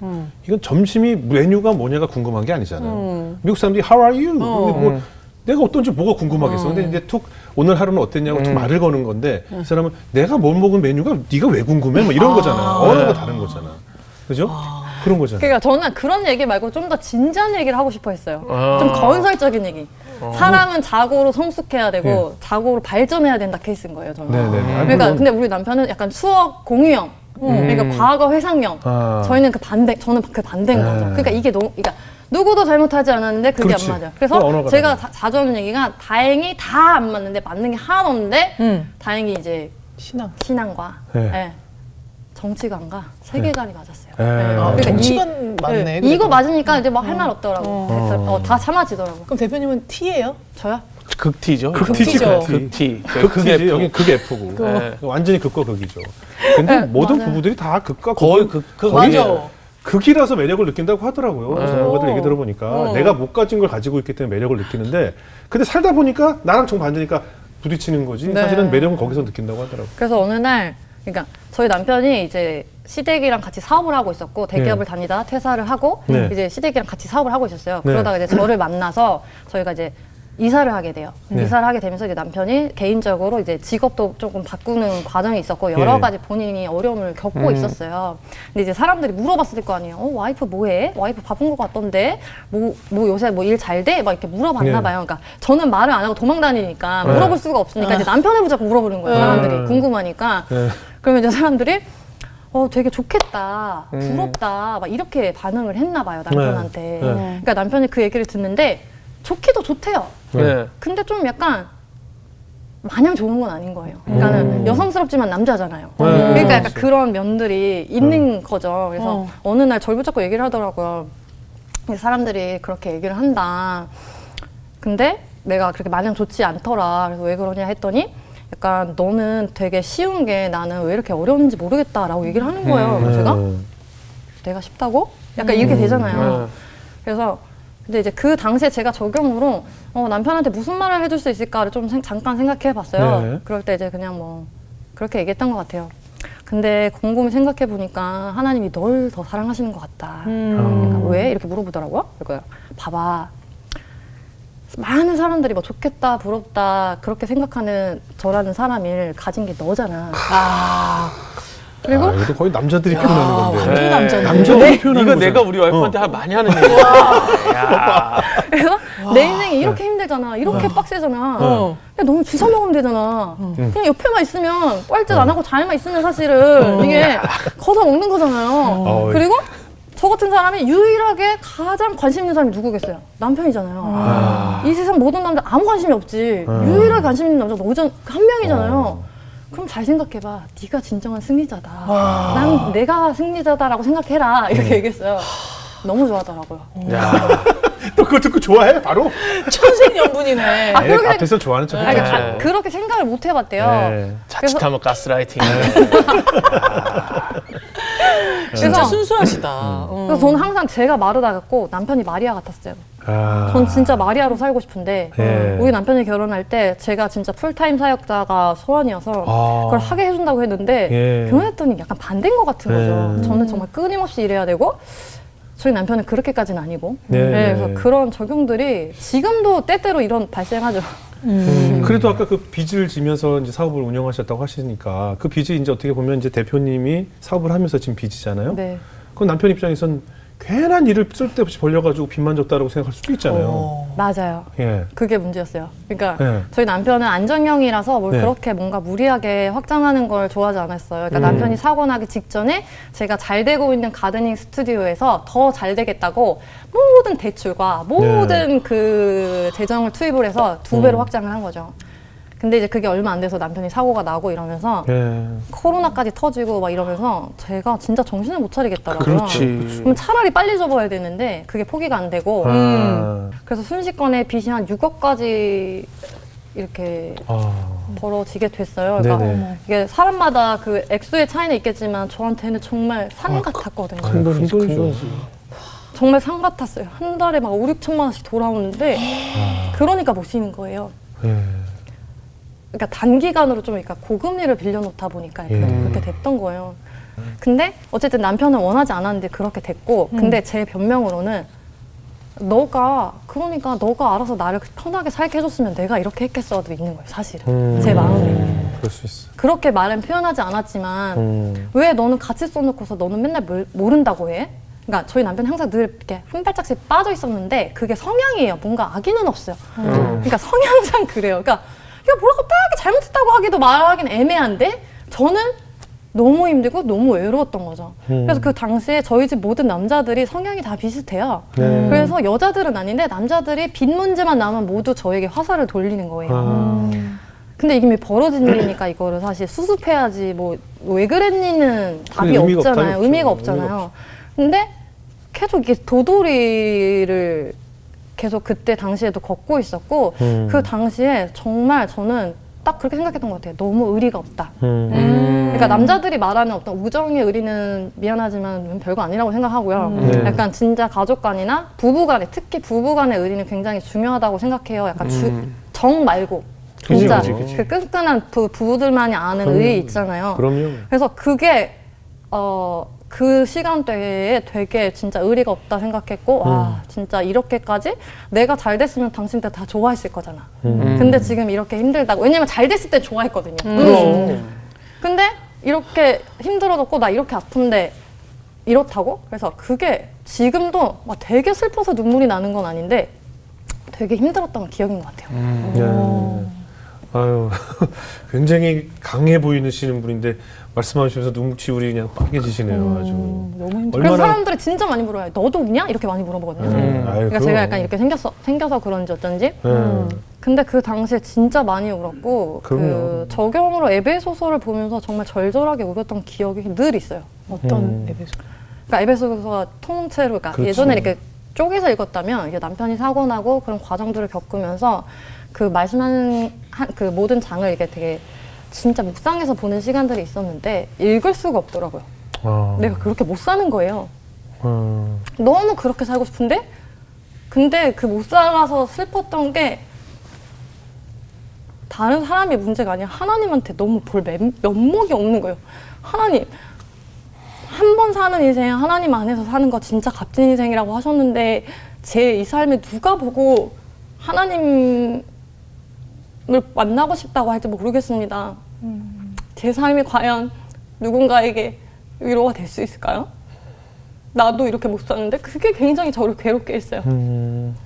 이건 점심이 메뉴가 뭐냐가 궁금한 게 아니잖아요. 미국 사람들이 How are you? 뭐 내가 어떤지 뭐가 궁금하겠어. 근데 이제 툭 오늘 하루는 어땠냐고 툭 말을 거는 건데 그 사람은 내가 뭘 먹은 메뉴가 네가 왜 궁금해? 뭐 이런 거잖아. 언어가 다른 거잖아. 그죠? 그런 거잖아. 그러니까 저는 그런 얘기 말고 좀 더 진지한 얘기를 하고 싶어 했어요. 아. 좀 건설적인 얘기. 사람은 자고로 성숙해야 되고 자고로 발전해야 된다 케이스인 거예요, 저는. 네네. 그러니까 근데 우리 남편은 약간 수학 공유형, 그러니까 과거 회상형. 아. 저는 그 반대인 거죠. 그러니까 이게 너무, 그러니까 누구도 잘못하지 않았는데 그게 그렇지. 안 맞아요. 그 그래서 언어가 제가 다르네. 자주 하는 얘기가 다행히 다 안 맞는데 맞는 게 하나도 없는데 다행히 이제 신앙. 신앙과 네. 예, 정치관과 세계관이 맞았어요. 네. 예. 아, 그러니까 정치관 맞네. 예, 그래도. 이거 맞으니까 이제 막 할 말 없더라고. 다 참아지더라고. 그럼 대표님은 T예요? 저요? 극티죠. 극티지, 극티죠. 극티. 극이지. 여기 극F고. 네. 완전히 극과 극이죠. 근데 네, 모든 맞아요. 부부들이 다 극과 거의 극을 극. 맞아. 극이라서 매력을 느낀다고 하더라고요. 전문가들 얘기 들어보니까 내가 못 가진 걸 가지고 있기 때문에 매력을 느끼는데 근데 살다 보니까 나랑 정반대니까 부딪히는 거지. 네. 사실은 매력은 거기서 느낀다고 하더라고요. 그래서 어느 날, 그러니까 저희 남편이 이제 시댁이랑 같이 사업을 하고 있었고 대기업을 다니다 퇴사를 하고 네. 이제 시댁이랑 같이 사업을 하고 있었어요. 네. 그러다가 이제 저를 만나서 저희가 이제 이사를 하게 돼요. 네. 이사를 하게 되면서 이제 남편이 개인적으로 이제 직업도 조금 바꾸는 과정이 있었고 여러 예. 가지 본인이 어려움을 겪고 있었어요. 근데 이제 사람들이 물어봤을 거 아니에요. 와이프 뭐해? 와이프 바쁜 것 같던데? 뭐 요새 뭐 일 잘 돼? 막 이렇게 물어봤나 네. 봐요. 그러니까 저는 말을 안 하고 도망 다니니까 네. 물어볼 수가 없으니까 이제 남편을 자꾸 물어보는 거예요. 사람들이 궁금하니까. 네. 그러면 이제 사람들이 되게 좋겠다, 부럽다, 막 이렇게 반응을 했나 봐요, 남편한테. 네. 그러니까 남편이 그 얘기를 듣는데 좋기도 좋대요. 네. 근데 좀 약간 마냥 좋은 건 아닌 거예요. 그러니까는 여성스럽지만 남자잖아요. 네. 그러니까 약간 그렇지. 그런 면들이 있는 거죠. 그래서 어. 어느 날 저를 붙잡고 얘기를 하더라고요. 사람들이 그렇게 얘기를 한다. 근데 내가 그렇게 마냥 좋지 않더라. 그래서 왜 그러냐 했더니 약간 너는 되게 쉬운 게 나는 왜 이렇게 어려운지 모르겠다라고 얘기를 하는 거예요. 그래서 제가 내가 쉽다고? 약간 이렇게 되잖아요. 그래서 근데 이제 그 당시에 제가 적용으로 남편한테 무슨 말을 해줄 수 있을까를 좀 잠깐 생각해 봤어요. 네. 그럴 때 이제 그냥 뭐 그렇게 얘기했던 것 같아요. 근데 곰곰이 생각해 보니까 하나님이 널 더 사랑하시는 것 같다. 그러니까 왜? 이렇게 물어보더라고요. 그러니까 봐봐. 많은 사람들이 뭐 좋겠다, 부럽다 그렇게 생각하는 저라는 사람을 가진 게 너잖아. 그리고 아, 이것도 거의 남자들이 표현하는 건데. 완전 남자네. 남자들이 표현하는 이거 거잖아. 내가 우리 와이프한테 많이 하는 얘기야. 야. 그래서 내 인생이 이렇게 힘들잖아, 이렇게 빡세잖아. 그냥 너무 주워 먹으면 되잖아. 그냥 옆에만 있으면 뻘짓 안 하고 잘만 있으면 사실은 이게 걷어 먹는 거잖아요. 그리고 저 같은 사람이 유일하게 가장 관심 있는 사람이 누구겠어요? 남편이잖아요. 이 세상 모든 남자 아무 관심이 없지. 유일하게 관심 있는 남자가 한 명이잖아요. 그럼 잘 생각해봐. 네가 진정한 승리자다. 난 내가 승리자다라고 생각해라. 이렇게 얘기했어요. 너무 좋아하더라고요. 야. 또 그거 듣고 좋아해 바로? 천생연분이네. 아, 그렇게 앞에서 좋아하는 척 아니, 했죠. 그렇게 생각을 못 해봤대요. 네. 자칫하면 가스라이팅. 진짜 그래서- 순수하시다. 그래서 저는 항상 제가 마르다 같고 남편이 마리아 같았어요. 아. 전 진짜 마리아로 살고 싶은데 예. 우리 남편이 결혼할 때 제가 진짜 풀타임 사역자가 소원이어서 아. 그걸 하게 해준다고 했는데 예. 결혼했더니 약간 반대인 것 같은 거죠. 예. 저는 정말 끊임없이 일해야 되고 저희 남편은 그렇게까지는 아니고 네. 네, 그래서 그런 적용들이 지금도 때때로 이런 발생하죠. 그래도 아까 그 빚을 지면서 이제 사업을 운영하셨다고 하시니까 그 빚이 이제 어떻게 보면 이제 대표님이 사업을 하면서 지금 빚이잖아요. 네. 그럼 남편 입장에선 괜한 일을 쓸데없이 벌려가지고 빚만 졌다라고 생각할 수도 있잖아요. 맞아요. 예. 그게 문제였어요. 그러니까 네. 저희 남편은 안정형이라서 뭘 네. 그렇게 뭔가 무리하게 확장하는 걸 좋아하지 않았어요. 그러니까 남편이 사고 나기 직전에 제가 잘 되고 있는 가드닝 스튜디오에서 더 잘 되겠다고 모든 대출과 모든 그 재정을 투입을 해서 2배로 확장을 한 거죠. 근데 이제 그게 얼마 안 돼서 남편이 사고가 나고 이러면서 예. 코로나까지 터지고 막 이러면서 제가 진짜 정신을 못 차리겠더라고요. 그렇지. 그럼 차라리 빨리 접어야 되는데 그게 포기가 안 되고 아. 그래서 순식간에 빚이 한 6억까지 이렇게 아. 벌어지게 됐어요. 그러니까 네네. 이게 사람마다 그 액수의 차이는 있겠지만 저한테는 정말 산 같았거든요. 큰 돈이죠. 큰 돈이죠. 정말 산 같았어요. 한 달에 막 5, 6천만 원씩 돌아오는데 그러니까 못 쉬는 거예요. 예. 그러니까 단기간으로 좀 그러니까 고금리를 빌려놓다 보니까 그렇게 됐던 거예요. 근데 어쨌든 남편은 원하지 않았는데 그렇게 됐고 근데 제 변명으로는 그러니까 너가 알아서 나를 편하게 살게 해줬으면 내가 이렇게 했겠어도 있는 거예요, 사실은. 제 마음이. 그럴 수 있어. 그렇게 말은 표현하지 않았지만 왜 너는 같이 써놓고서 너는 맨날 모른다고 해? 그러니까 저희 남편이 항상 늘 이렇게 한 발짝씩 빠져 있었는데 그게 성향이에요. 뭔가 악의는 없어요. 그러니까 성향상 그래요. 그러니까 이거 뭐라고 딱 잘못했다고 하기도 말하기는 애매한데 저는 너무 힘들고 너무 외로웠던 거죠. 그래서 그 당시에 저희 집 모든 남자들이 성향이 다 비슷해요. 그래서 여자들은 아닌데 남자들이 빚 문제만 나면 모두 저에게 화살을 돌리는 거예요. 근데 이게 벌어진 일이니까 이거를 사실 수습해야지 뭐 왜 그랬니는 답이 의미가 없잖아요. 없죠. 의미가 의미가 없잖아요. 근데 계속 이게 도돌이를 계속 그때 당시에도 걷고 있었고 그 당시에 정말 저는 딱 그렇게 생각했던 것 같아요. 너무 의리가 없다. 그러니까 남자들이 말하는 어떤 우정의 의리는 미안하지만 별거 아니라고 생각하고요. 네. 약간 진짜 가족 간이나 부부 간에 특히 부부 간의 의리는 굉장히 중요하다고 생각해요. 약간 정 말고 진짜 그치. 그 끈끈한 부부들만이 아는 의리 있잖아요. 그럼요. 그래서 그게 그 시간대에 되게 진짜 의리가 없다 생각했고 와 진짜 이렇게까지 내가 잘 됐으면 당신들 다 좋아했을 거잖아. 근데 지금 이렇게 힘들다고 왜냐면 잘 됐을 때 좋아했거든요. 근데 이렇게 힘들어졌고 나 이렇게 아픈데 이렇다고? 그래서 그게 지금도 막 되게 슬퍼서 눈물이 나는 건 아닌데 되게 힘들었던 기억인 것 같아요. 예. 아유, 굉장히 강해 보이시는 분인데 말씀하시면서 눈치울이 그냥 빨개지시네요. 아주. 너무 힘들어. 그래서 사람들이 진짜 많이 물어요. 너도 웃냐? 이렇게 많이 물어보거든요. 아유, 그러니까 그럼. 제가 약간 이렇게 생겨서 그런지 어쩐지 예. 근데 그 당시에 진짜 많이 울었고 그럼요. 그 적용으로 에베 소설을 보면서 정말 절절하게 울었던 기억이 늘 있어요. 어떤 에베소? 그러니까 에베 소설가 통째로 그러니까 그렇지. 예전에 이렇게 쪼개서 읽었다면 이게 남편이 사고 나고 그런 과정들을 겪으면서 그 말씀하는 그 모든 장을 이게 되게 진짜 묵상해서 보는 시간들이 있었는데 읽을 수가 없더라고요. 내가 그렇게 못 사는 거예요. 너무 그렇게 살고 싶은데 근데 그 못 살아서 슬펐던 게 다른 사람이 문제가 아니라 하나님한테 너무 볼 면목이 없는 거예요. 하나님 한 번 사는 인생 하나님 안에서 사는 거 진짜 값진 인생이라고 하셨는데 제 이 삶을 누가 보고 하나님을 만나고 싶다고 할지 모르겠습니다. 제 삶이 과연 누군가에게 위로가 될 수 있을까요? 나도 이렇게 못 사는데 그게 굉장히 저를 괴롭게 했어요.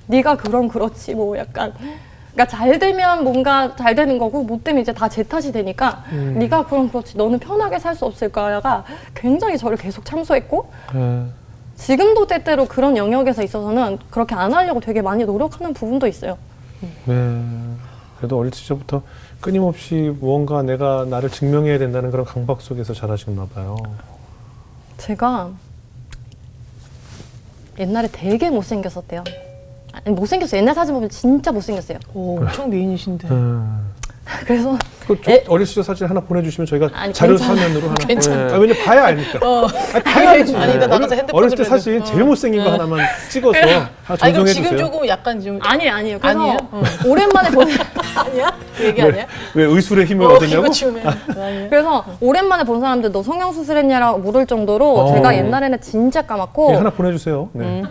네가 그럼 그렇지 뭐 약간 그러니까 잘 되면 뭔가 잘 되는 거고 못 되면 이제 다 제 탓이 되니까 네가 그럼 그렇지 너는 편하게 살 수 없을 거야가 굉장히 저를 계속 참소했고 지금도 때때로 그런 영역에서 있어서는 그렇게 안 하려고 되게 많이 노력하는 부분도 있어요. 네. 그래도 어릴 시절부터 끊임없이 무언가 내가 나를 증명해야 된다는 그런 강박 속에서 자라셨나 봐요. 제가 옛날에 되게 못생겼었대요. 아니, 못생겼어요. 옛날 사진 보면 진짜 못생겼어요. 오, 엄청 미인이신데. 그래서 어릴 시절 사진 하나 보내주시면 저희가 아니, 자료 괜찮아. 화면으로 하나. 괜찮아. 왜냐면 봐야 아니까. 봐야 알지. 아니, 나 나가서 핸드폰 어렸을 때 좀 사진 해도. 제일 못생긴 거 하나만 찍어서 하나 아니 그럼 전송해 지금 주세요. 조금 약간 좀 아니에요. 그래서 아니에요? 오랜만에 보는 아니야? 그 얘기 아니야? 왜 의술의 힘을 이거 얻었냐고? 치우면 아니야? 그래서 오랜만에 본 사람들 너 성형수술 했냐라고 물을 정도로 제가 옛날에는 진짜 까맣고 네, 하나 보내주세요. 네.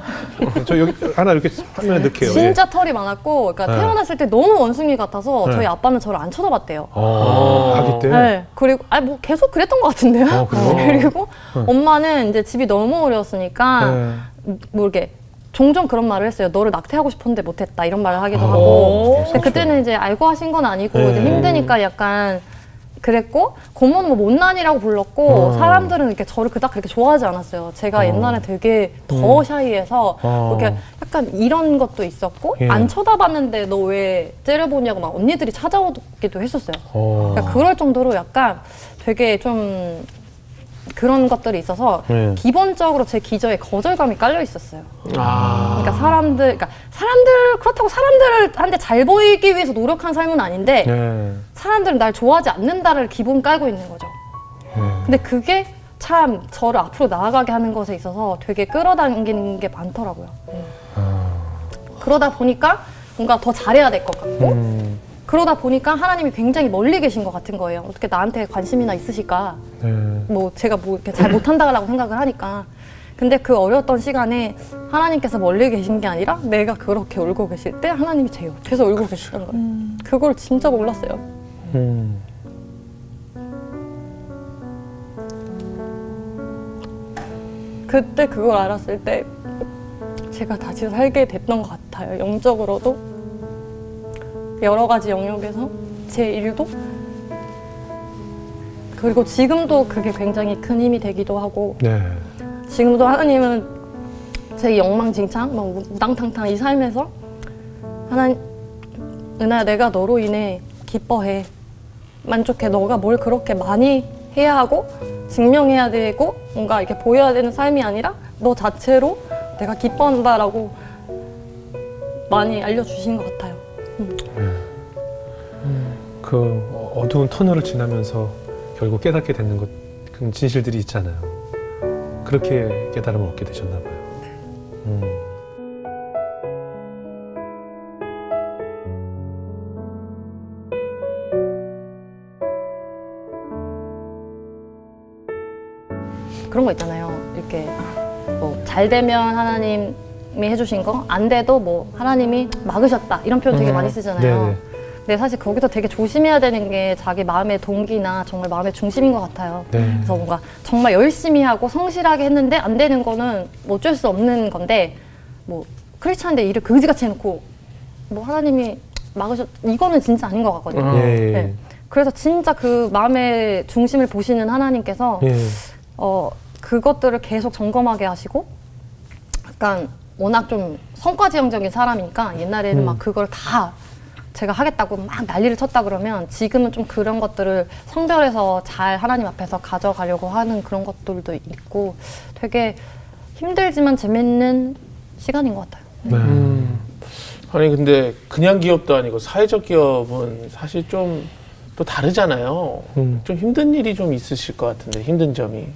저 여기 하나 이렇게 화면에 넣게요. 진짜 털이 많았고 그러니까 네. 태어났을 때 너무 원숭이 같아서 네. 저희 아빠는 저를 안 쳐다봤대요. 아기 때. 네. 그리고 뭐 계속 그랬던 것 같은데요. 그래요? 그리고 엄마는 이제 집이 너무 어려웠으니까 네. 뭐 이렇게 종종 그런 말을 했어요. 너를 낙태하고 싶었는데 못했다 이런 말을 하기도 하고. 근데 그때는 이제 알고 하신 건 아니고 네. 이제 힘드니까 약간 그랬고 고모는 뭐 못난이라고 불렀고 사람들은 이렇게 저를 그닥 그렇게 좋아하지 않았어요. 제가 옛날에 되게 더 샤이해서 이렇게 약간 이런 것도 있었고 예. 안 쳐다봤는데 너 왜 째려보냐고 막 언니들이 찾아오기도 했었어요. 그러니까 그럴 정도로 약간 되게 좀 그런 것들이 있어서 네. 기본적으로 제 기저에 거절감이 깔려 있었어요. 아. 그러니까 사람들 그렇다고 사람들한테 잘 보이기 위해서 노력한 삶은 아닌데 네. 사람들은 날 좋아하지 않는다를 기본 깔고 있는 거죠. 근데 그게 참 저를 앞으로 나아가게 하는 것에 있어서 되게 끌어당기는 게 많더라고요. 그러다 보니까 뭔가 더 잘해야 될 것 같고 그러다 보니까 하나님이 굉장히 멀리 계신 것 같은 거예요. 어떻게 나한테 관심이나 있으실까? 네. 뭐 제가 뭐 이렇게 잘 못한다라고 생각을 하니까. 근데 그 어려웠던 시간에 하나님께서 멀리 계신 게 아니라 내가 그렇게 울고 계실 때 하나님이 제 옆에서 울고 계시던 거예요. 그걸 진짜 몰랐어요. 그때 그걸 알았을 때 제가 다시 살게 됐던 것 같아요. 영적으로도 여러 가지 영역에서 제 일도 그리고 지금도 그게 굉장히 큰 힘이 되기도 하고 네. 지금도 하나님은 제 엉망진창, 막 우당탕탕 이 삶에서 하나님, 은하야 내가 너로 인해 기뻐해, 만족해. 너가 뭘 그렇게 많이 해야 하고 증명해야 되고 뭔가 이렇게 보여야 되는 삶이 아니라 너 자체로 내가 기뻐한다라고 많이 알려주신 것 같아요. 그 어두운 터널을 지나면서 결국 깨닫게 되는 것, 그런 진실들이 있잖아요. 그렇게 깨달음을 얻게 되셨나 봐요. 그런 거 있잖아요. 이렇게 뭐 잘 되면 하나님이 해주신 거, 안 돼도 뭐 하나님이 막으셨다 이런 표현 되게 많이 쓰잖아요. 네네. 근데 사실 거기서 되게 조심해야 되는 게 자기 마음의 동기나 정말 마음의 중심인 것 같아요. 네. 그래서 뭔가 정말 열심히 하고 성실하게 했는데 안 되는 거는 뭐 어쩔 수 없는 건데 뭐 크리스찬인데 일을 그지같이 해놓고 뭐 하나님이 막으셨 이거는 진짜 아닌 것 같거든요. 예. 네. 그래서 진짜 그 마음의 중심을 보시는 하나님께서 예. 그것들을 계속 점검하게 하시고 약간 워낙 좀 성과지향적인 사람이니까 옛날에는 막 그걸 다 제가 하겠다고 막 난리를 쳤다 그러면 지금은 좀 그런 것들을 성별해서 잘 하나님 앞에서 가져가려고 하는 그런 것들도 있고 되게 힘들지만 재밌는 시간인 것 같아요. 네. 아니 근데 그냥 기업도 아니고 사회적 기업은 사실 좀 또 다르잖아요. 좀 힘든 일이 좀 있으실 것 같은데 힘든 점이.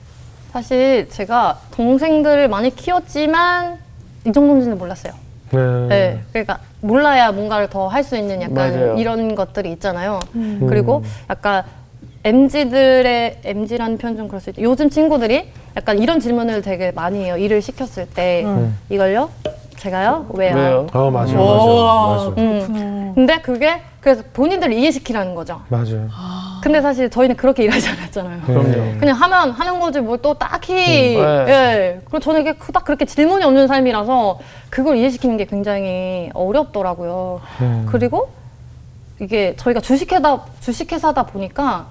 사실 제가 동생들을 많이 키웠지만 이 정도인지는 몰랐어요. 네, 그러니까 몰라야 뭔가를 더 할 수 있는 약간 맞아요. 이런 것들이 있잖아요. 그리고 약간 MZ라는 표현 좀 그럴 수 있죠. 요즘 친구들이 약간 이런 질문을 되게 많이 해요. 일을 시켰을 때 이걸요? 제가요? 왜요? 왜요? 맞아, 와. 맞아. 근데 그게 그래서 본인들을 이해시키라는 거죠. 맞아요. 근데 사실 저희는 그렇게 일하지 않았잖아요. 그럼요. 그냥 하는 거지 뭘 또 딱히 네. 예. 그리고 저는 이게 딱 그렇게 질문이 없는 삶이라서 그걸 이해시키는 게 굉장히 어렵더라고요. 그리고 이게 저희가 주식회사다 보니까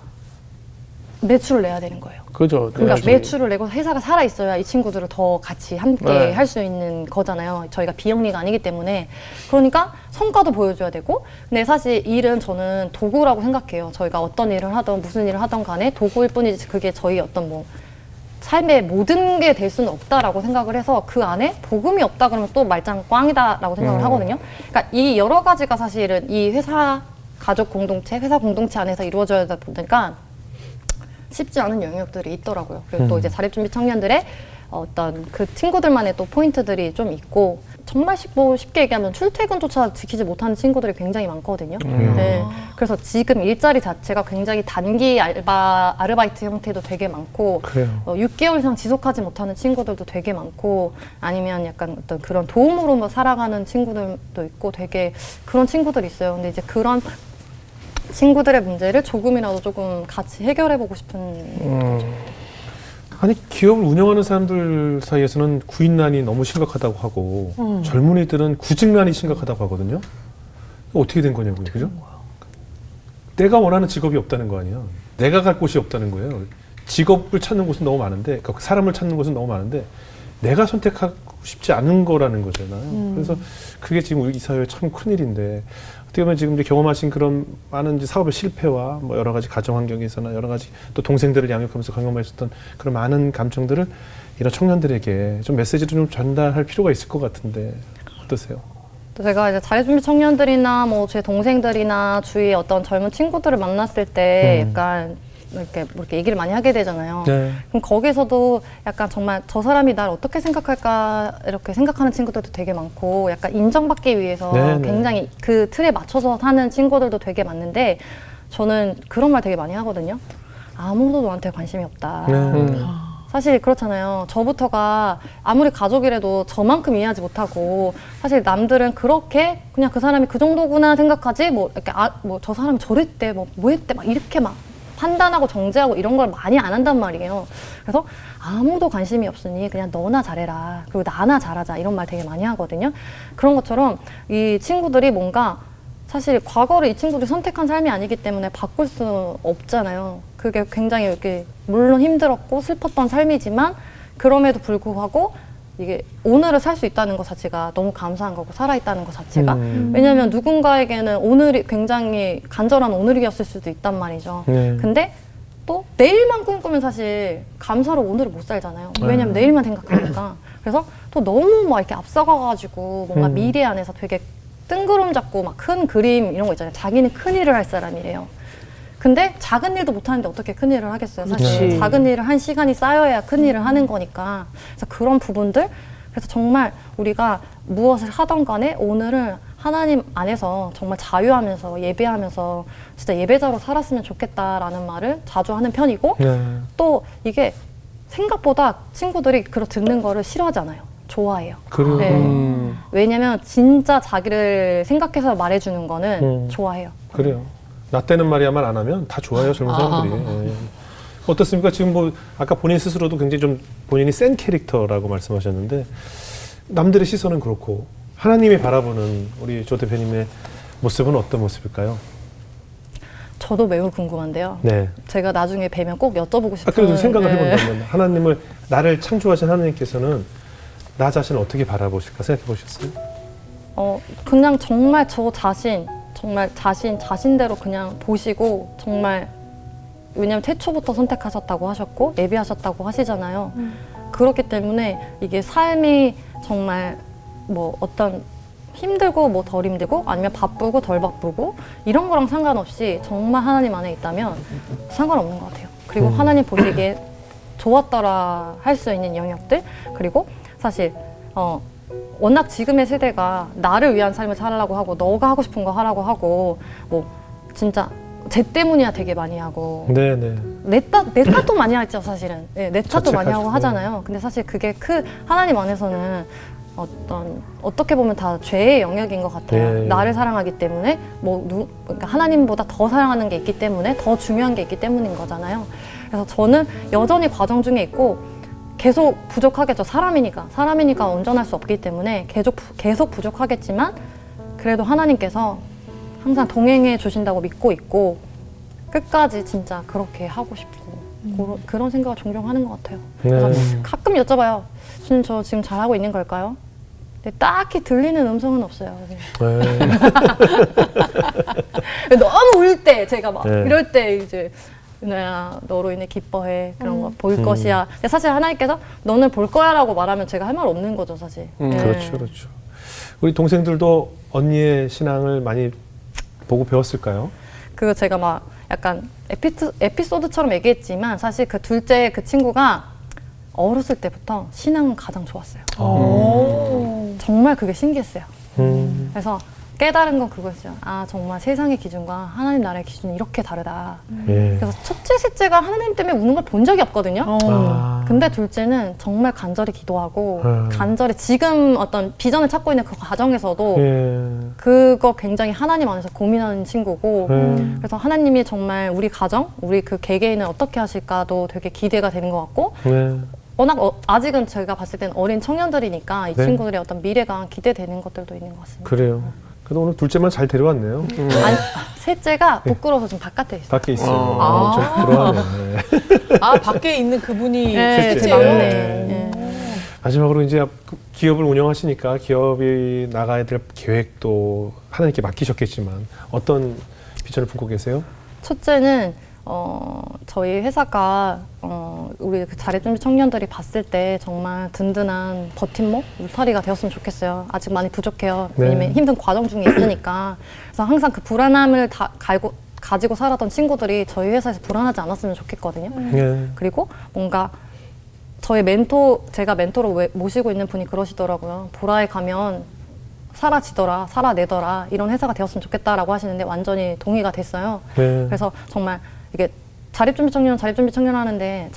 매출을 내야 되는 거예요. 그죠. 그러니까 내야지. 매출을 내고 회사가 살아 있어야 이 친구들을 더 같이 함께 네. 할 수 있는 거잖아요. 저희가 비영리가 아니기 때문에. 그러니까 성과도 보여줘야 되고. 근데 사실 일은 저는 도구라고 생각해요. 저희가 어떤 일을 하던 무슨 일을 하던 간에 도구일 뿐이지 그게 저희 어떤 뭐 삶의 모든 게 될 수는 없다라고 생각을 해서 그 안에 복음이 없다 그러면 또 말짱 꽝이다라고 생각을 하거든요. 그러니까 이 여러 가지가 사실은 이 회사 가족 공동체, 회사 공동체 안에서 이루어져야 보니까 쉽지 않은 영역들이 있더라고요. 그리고 또 이제 자립준비 청년들의 어떤 그 친구들만의 또 포인트들이 좀 있고 정말 쉽게 얘기하면 출퇴근조차 지키지 못하는 친구들이 굉장히 많거든요. 네. 그래서 지금 일자리 자체가 굉장히 단기 아르바이트 형태도 되게 많고 그래요. 6개월 이상 지속하지 못하는 친구들도 되게 많고 아니면 약간 어떤 그런 도움으로 뭐 살아가는 친구들도 있고 되게 그런 친구들이 있어요. 근데 이제 그런 친구들의 문제를 조금이라도 조금 같이 해결해보고 싶은 아니 기업을 운영하는 사람들 사이에서는 구인난이 너무 심각하다고 하고 젊은이들은 구직난이 심각하다고 하거든요. 어떻게 된 거냐고요, 그죠? 내가 원하는 직업이 없다는 거 아니야. 내가 갈 곳이 없다는 거예요. 직업을 찾는 곳은 너무 많은데, 그러니까 사람을 찾는 곳은 너무 많은데 내가 선택하고 싶지 않은 거라는 거잖아요. 그래서 그게 지금 우리 이 사회의 참 큰일인데 어떻게 보면 지금 이제 경험하신 그런 많은 이제 사업의 실패와 뭐 여러 가지 가정 환경에서나 여러 가지 또 동생들을 양육하면서 경험하셨던 그런 많은 감정들을 이런 청년들에게 좀 메시지를 좀 전달할 필요가 있을 것 같은데 어떠세요? 또 제가 이제 자립준비 청년들이나 뭐 제 동생들이나 주위에 어떤 젊은 친구들을 만났을 때 약간 이렇게 얘기를 많이 하게 되잖아요. 네. 그럼 거기서도 약간 정말 저 사람이 날 어떻게 생각할까 이렇게 생각하는 친구들도 되게 많고 약간 인정받기 위해서 네, 네. 굉장히 그 틀에 맞춰서 사는 친구들도 되게 많은데 저는 그런 말 되게 많이 하거든요. 아무도 너한테 관심이 없다. 사실 그렇잖아요. 저부터가 아무리 가족이라도 저만큼 이해하지 못하고 사실 남들은 그렇게 그냥 그 사람이 그 정도구나 생각하지 뭐 이렇게 뭐 저 사람이 저랬대 뭐 했대 막 이렇게 막 판단하고 정죄하고 이런 걸 많이 안 한단 말이에요. 그래서 아무도 관심이 없으니 그냥 너나 잘해라. 그리고 나나 잘하자. 이런 말 되게 많이 하거든요. 그런 것처럼 이 친구들이 뭔가 사실 과거를 이 친구들이 선택한 삶이 아니기 때문에 바꿀 수 없잖아요. 그게 굉장히 이렇게 물론 힘들었고 슬펐던 삶이지만 그럼에도 불구하고 이게 오늘을 살 수 있다는 것 자체가 너무 감사한 거고 살아있다는 것 자체가 왜냐하면 누군가에게는 오늘이 굉장히 간절한 오늘이었을 수도 있단 말이죠. 근데 또 내일만 꿈꾸면 사실 감사로 오늘을 못 살잖아요. 왜냐하면 내일만 생각하니까. 그래서 또 너무 막 이렇게 앞서가가지고 뭔가 미래 안에서 되게 뜬구름 잡고 막 큰 그림 이런 거 있잖아요. 자기는 큰 일을 할 사람이래요. 근데 작은 일도 못하는데 어떻게 큰 일을 하겠어요. 사실 그치. 작은 일을 한 시간이 쌓여야 큰 일을 하는 거니까. 그래서 그런 부분들 그래서 정말 우리가 무엇을 하던 간에 오늘을 하나님 안에서 정말 자유하면서 예배하면서 진짜 예배자로 살았으면 좋겠다라는 말을 자주 하는 편이고 또 이게 생각보다 친구들이 그걸 듣는 거를 싫어하잖아요. 좋아해요. 그래요. 네. 왜냐면 진짜 자기를 생각해서 말해주는 거는 좋아해요. 그래요. 나 때는 말이야 말 안 하면 다 좋아요, 젊은 사람들이. 예. 어떻습니까? 지금 뭐 아까 본인 스스로도 굉장히 좀 본인이 센 캐릭터라고 말씀하셨는데 남들의 시선은 그렇고 하나님이 바라보는 우리 조 대표님의 모습은 어떤 모습일까요? 저도 매우 궁금한데요. 네. 제가 나중에 뵈면 꼭 여쭤보고 싶은. 그래도 생각을 네. 해본다면 하나님을 나를 창조하신 하나님께서는 나 자신을 어떻게 바라보실까 생각해 보셨어요? 그냥 정말 저 자신 정말 자신대로 그냥 보시고 정말 왜냐면 태초부터 선택하셨다고 하셨고 예비하셨다고 하시잖아요. 그렇기 때문에 이게 삶이 정말 뭐 어떤 힘들고 뭐 덜 힘들고 아니면 바쁘고 덜 바쁘고 이런 거랑 상관없이 정말 하나님 안에 있다면 상관없는 것 같아요. 그리고 하나님 보시기에 좋았더라 할 수 있는 영역들 그리고 사실 워낙 지금의 세대가 나를 위한 삶을 살라고 하고 너가 하고 싶은 거 하라고 하고 뭐 진짜 쟤 때문이야 되게 많이 하고 네네. 내 탓도 많이 하죠 사실은. 네, 내 탓도 많이 하고 자책하시고. 하잖아요. 근데 사실 그게 하나님 안에서는 어떻게 보면 다 죄의 영역인 것 같아요. 예. 나를 사랑하기 때문에 그러니까 하나님보다 더 사랑하는 게 있기 때문에 더 중요한 게 있기 때문인 거잖아요. 그래서 저는 여전히 과정 중에 있고 계속 부족하겠죠. 사람이니까 온전할 수 없기 때문에 계속 부족하겠지만 그래도 하나님께서 항상 동행해 주신다고 믿고 있고 끝까지 진짜 그렇게 하고 싶고 그런 생각을 종종 하는 것 같아요. 그래서 가끔 여쭤봐요. 저 지금 잘하고 있는 걸까요? 근데 딱히 들리는 음성은 없어요. 네. 너무 울 때 제가 막 네. 이럴 때 이제 은하야 너로 인해 기뻐해 그런 거 볼 것이야. 근데 사실 하나님께서 너는 볼 거야라고 말하면 제가 할 말 없는 거죠 사실. 네. 그렇죠, 그렇죠. 우리 동생들도 언니의 신앙을 많이 보고 배웠을까요? 그 제가 막 약간 에피소드처럼 얘기했지만 사실 그 둘째 그 친구가 어렸을 때부터 신앙은 가장 좋았어요. 정말 그게 신기했어요. 그래서 깨달은 건 그거였어요. 아 정말 세상의 기준과 하나님 나라의 기준이 이렇게 다르다. 예. 그래서 첫째, 셋째가 하나님 때문에 우는 걸 본 적이 없거든요. 아. 근데 둘째는 정말 간절히 기도하고 간절히 지금 어떤 비전을 찾고 있는 그 과정에서도 예. 그거 굉장히 하나님 안에서 고민하는 친구고 예. 그래서 하나님이 정말 우리 가정, 우리 그 개개인을 어떻게 하실까도 되게 기대가 되는 것 같고 예. 워낙 아직은 제가 봤을 땐 어린 청년들이니까 이 네. 친구들의 어떤 미래가 기대되는 것들도 있는 것 같습니다. 그래요. 그래도 오늘 둘째만 잘 데려왔네요. 아니, 셋째가 부끄러워서 좀 바깥에 있어요. 밖에 있어요. 아. 좀 부러워하네. 네. 아 밖에 있는 그분이 네, 셋째. 제 막내. 네. 네. 마지막으로 이제 기업을 운영하시니까 기업이 나가야 될 계획도 하나님께 맡기셨겠지만 어떤 비전을 품고 계세요? 첫째는 저희 회사가 우리 그 자립준비 청년들이 봤을 때 정말 든든한 버팀목, 울타리가 되었으면 좋겠어요. 아직 많이 부족해요. 네. 왜냐면 힘든 과정 중에 있으니까. 그래서 항상 그 불안함을 다 가지고 살았던 친구들이 저희 회사에서 불안하지 않았으면 좋겠거든요. 예. 그리고 뭔가 제가 멘토로 모시고 있는 분이 그러시더라고요. 보라에 가면 사라지더라, 살아내더라 이런 회사가 되었으면 좋겠다라고 하시는데 완전히 동의가 됐어요. 네. 그래서 정말 이게 자립준비 청년 하는데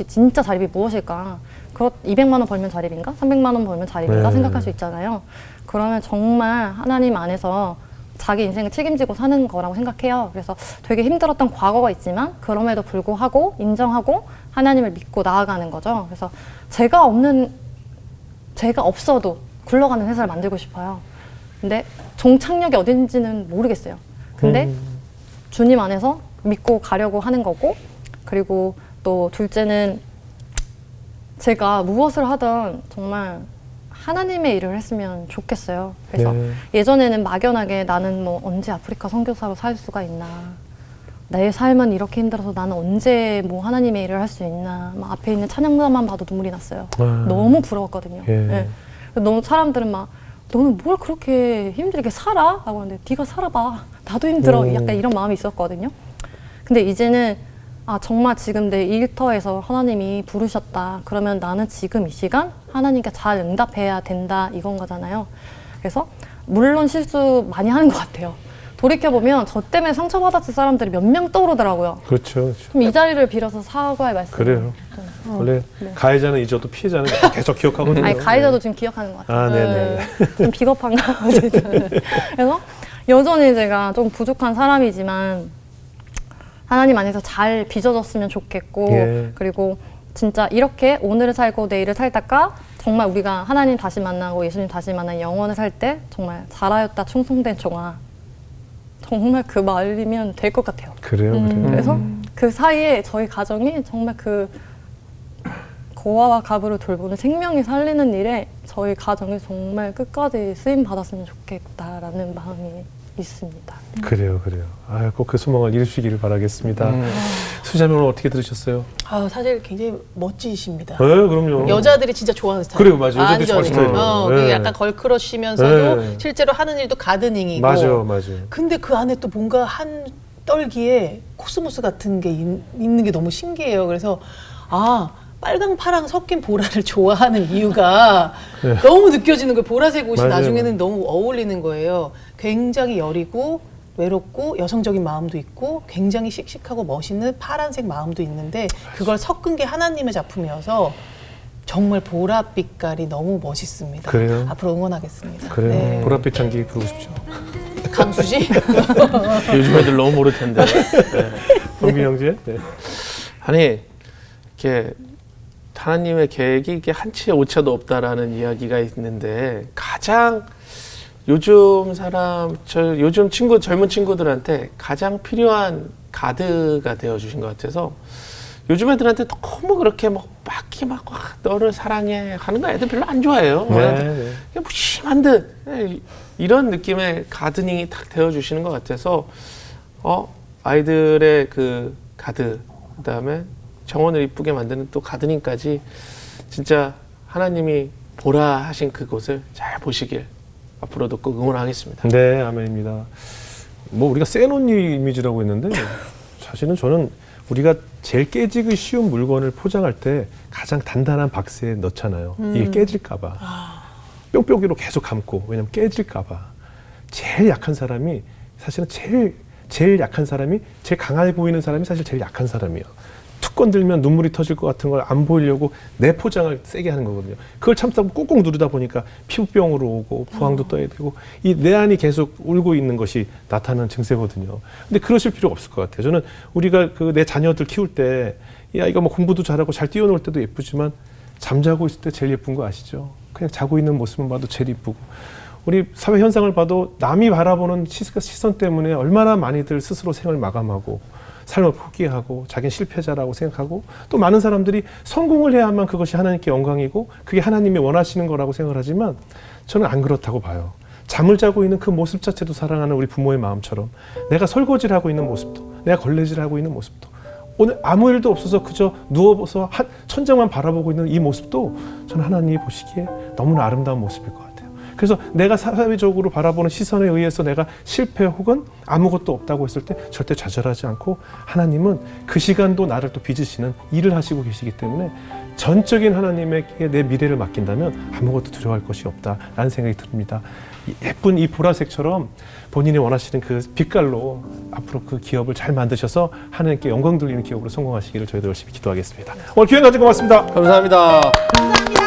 진짜 자립이 무엇일까? 200만 원 벌면 자립인가? 300만 원 벌면 자립인가? 네. 생각할 수 있잖아요. 그러면 정말 하나님 안에서 자기 인생을 책임지고 사는 거라고 생각해요. 그래서 되게 힘들었던 과거가 있지만 그럼에도 불구하고 인정하고 하나님을 믿고 나아가는 거죠. 그래서 제가 없어도 굴러가는 회사를 만들고 싶어요. 근데 종착역이 어딘지는 모르겠어요. 근데 주님 안에서 믿고 가려고 하는 거고 그리고 또 둘째는 제가 무엇을 하든 정말 하나님의 일을 했으면 좋겠어요. 그래서 네. 예전에는 막연하게 나는 뭐 언제 아프리카 선교사로 살 수가 있나 내 삶은 이렇게 힘들어서 나는 언제 뭐 하나님의 일을 할 수 있나 막 앞에 있는 찬양자만 봐도 눈물이 났어요. 너무 부러웠거든요. 예. 네. 너무 사람들은 막 너는 뭘 그렇게 힘들게 살아? 라고 하는데 네가 살아봐. 나도 힘들어. 약간 이런 마음이 있었거든요. 근데 이제는 정말 지금 내 일터에서 하나님이 부르셨다. 그러면 나는 지금 이 시간 하나님께 잘 응답해야 된다. 이건 거잖아요. 그래서 물론 실수 많이 하는 것 같아요. 돌이켜보면 저 때문에 상처받았을 사람들이 몇 명 떠오르더라고요. 그렇죠. 그렇죠. 그럼 이 자리를 빌어서 사과의 말씀. 그래요. 원래 가해자는 잊어도 피해자는 계속 기억하거든요. 아니 가해자도 지금 기억하는 것 같아요. 아, 네네. 좀 비겁한가? 그래서 여전히 제가 좀 부족한 사람이지만 하나님 안에서 잘 빚어졌으면 좋겠고 예. 그리고 진짜 이렇게 오늘을 살고 내일을 살다가 정말 우리가 하나님 다시 만나고 예수님 다시 만난 영원을 살 때 정말 잘하였다 충성된 종아 정말 그 말이면 될 것 같아요. 그래요, 그래요. 그래서 그 사이에 저희 가정이 정말 그 고아와 가부를 돌보는 생명이 살리는 일에 저희 가정이 정말 끝까지 쓰임 받았으면 좋겠다라는 마음이 있습니다. 그래요. 꼭 그 소망을 이루시기를 바라겠습니다. 수자님 오늘 어떻게 들으셨어요? 아, 사실 굉장히 멋지십니다. 네, 그럼요. 여자들이 진짜 좋아하는 스타일. 그래요, 맞아요. 여자들이 좋아하는 스타일이에요. 그게 네. 약간 걸크러쉬면서도 네. 실제로 하는 일도 가드닝이고. 맞아요. 근데 그 안에 또 뭔가 한 떨기에 코스모스 같은 게 있는 게 너무 신기해요. 그래서 빨강 파랑 섞인 보라를 좋아하는 이유가 네. 너무 느껴지는 거예요. 보라색 옷이 맞아요. 나중에는 너무 어울리는 거예요. 굉장히 여리고 외롭고 여성적인 마음도 있고 굉장히 씩씩하고 멋있는 파란색 마음도 있는데 그걸 섞은 게 하나님의 작품이어서 정말 보랏빛깔이 너무 멋있습니다. 그래요? 앞으로 응원하겠습니다. 그래요. 네. 보랏빛 향기 부르고 싶죠. 강수지? 요즘 애들 너무 모를 텐데. 네. 동빈 형제. 네. 아니 이렇게 하나님의 계획이 이게 한치의 오차도 없다라는 이야기가 있는데 가장 요즘 요즘 젊은 친구들한테 가장 필요한 가드가 되어 주신 것 같아서 요즘 애들한테 너무 그렇게 막 너를 사랑해 하는 거 애들 별로 안 좋아해요. 네. 그냥 무심한 듯 이런 느낌의 가드닝이 딱 되어 주시는 것 같아서 아이들의 그 가드 그다음에 정원을 이쁘게 만드는 또 가드닝까지 진짜 하나님이 보라 하신 그곳을 잘 보시길 앞으로도 꼭 응원하겠습니다. 네, 아멘입니다. 뭐 우리가 세놓은 이미지라고 했는데 사실은 저는 우리가 제일 깨지기 쉬운 물건을 포장할 때 가장 단단한 박스에 넣잖아요. 이게 깨질까 봐. 뾱뾱이로 계속 감고. 왜냐면 깨질까 봐. 제일 약한 사람이 사실은 제일 약한 사람이 제일 강해 보이는 사람이 사실 제일 약한 사람이에요. 툭 건들면 눈물이 터질 것 같은 걸 안 보이려고 내 포장을 세게 하는 거거든요. 그걸 참다 꾹꾹 누르다 보니까 피부병으로 오고 부항도 떠야 되고 이 내 안이 계속 울고 있는 것이 나타나는 증세거든요. 근데 그러실 필요가 없을 것 같아요. 저는 우리가 그 내 자녀들 키울 때 이 아이가 뭐 공부도 잘하고 잘 뛰어놀 때도 예쁘지만 잠자고 있을 때 제일 예쁜 거 아시죠? 그냥 자고 있는 모습만 봐도 제일 예쁘고 우리 사회 현상을 봐도 남이 바라보는 시선 때문에 얼마나 많이들 스스로 생을 마감하고 삶을 포기하고 자기는 실패자라고 생각하고 또 많은 사람들이 성공을 해야만 그것이 하나님께 영광이고 그게 하나님이 원하시는 거라고 생각을 하지만 저는 안 그렇다고 봐요. 잠을 자고 있는 그 모습 자체도 사랑하는 우리 부모의 마음처럼 내가 설거지를 하고 있는 모습도 내가 걸레질을 하고 있는 모습도 오늘 아무 일도 없어서 그저 누워서 천장만 바라보고 있는 이 모습도 저는 하나님이 보시기에 너무나 아름다운 모습일 것 같아요. 그래서 내가 사회적으로 바라보는 시선에 의해서 내가 실패 혹은 아무것도 없다고 했을 때 절대 좌절하지 않고 하나님은 그 시간도 나를 또 빚으시는 일을 하시고 계시기 때문에 전적인 하나님에게 내 미래를 맡긴다면 아무것도 두려워할 것이 없다라는 생각이 듭니다. 예쁜 이 보라색처럼 본인이 원하시는 그 빛깔로 앞으로 그 기업을 잘 만드셔서 하나님께 영광 돌리는 기업으로 성공하시기를 저희도 열심히 기도하겠습니다. 오늘 기회 가지고 고맙습니다. 감사합니다. 감사합니다.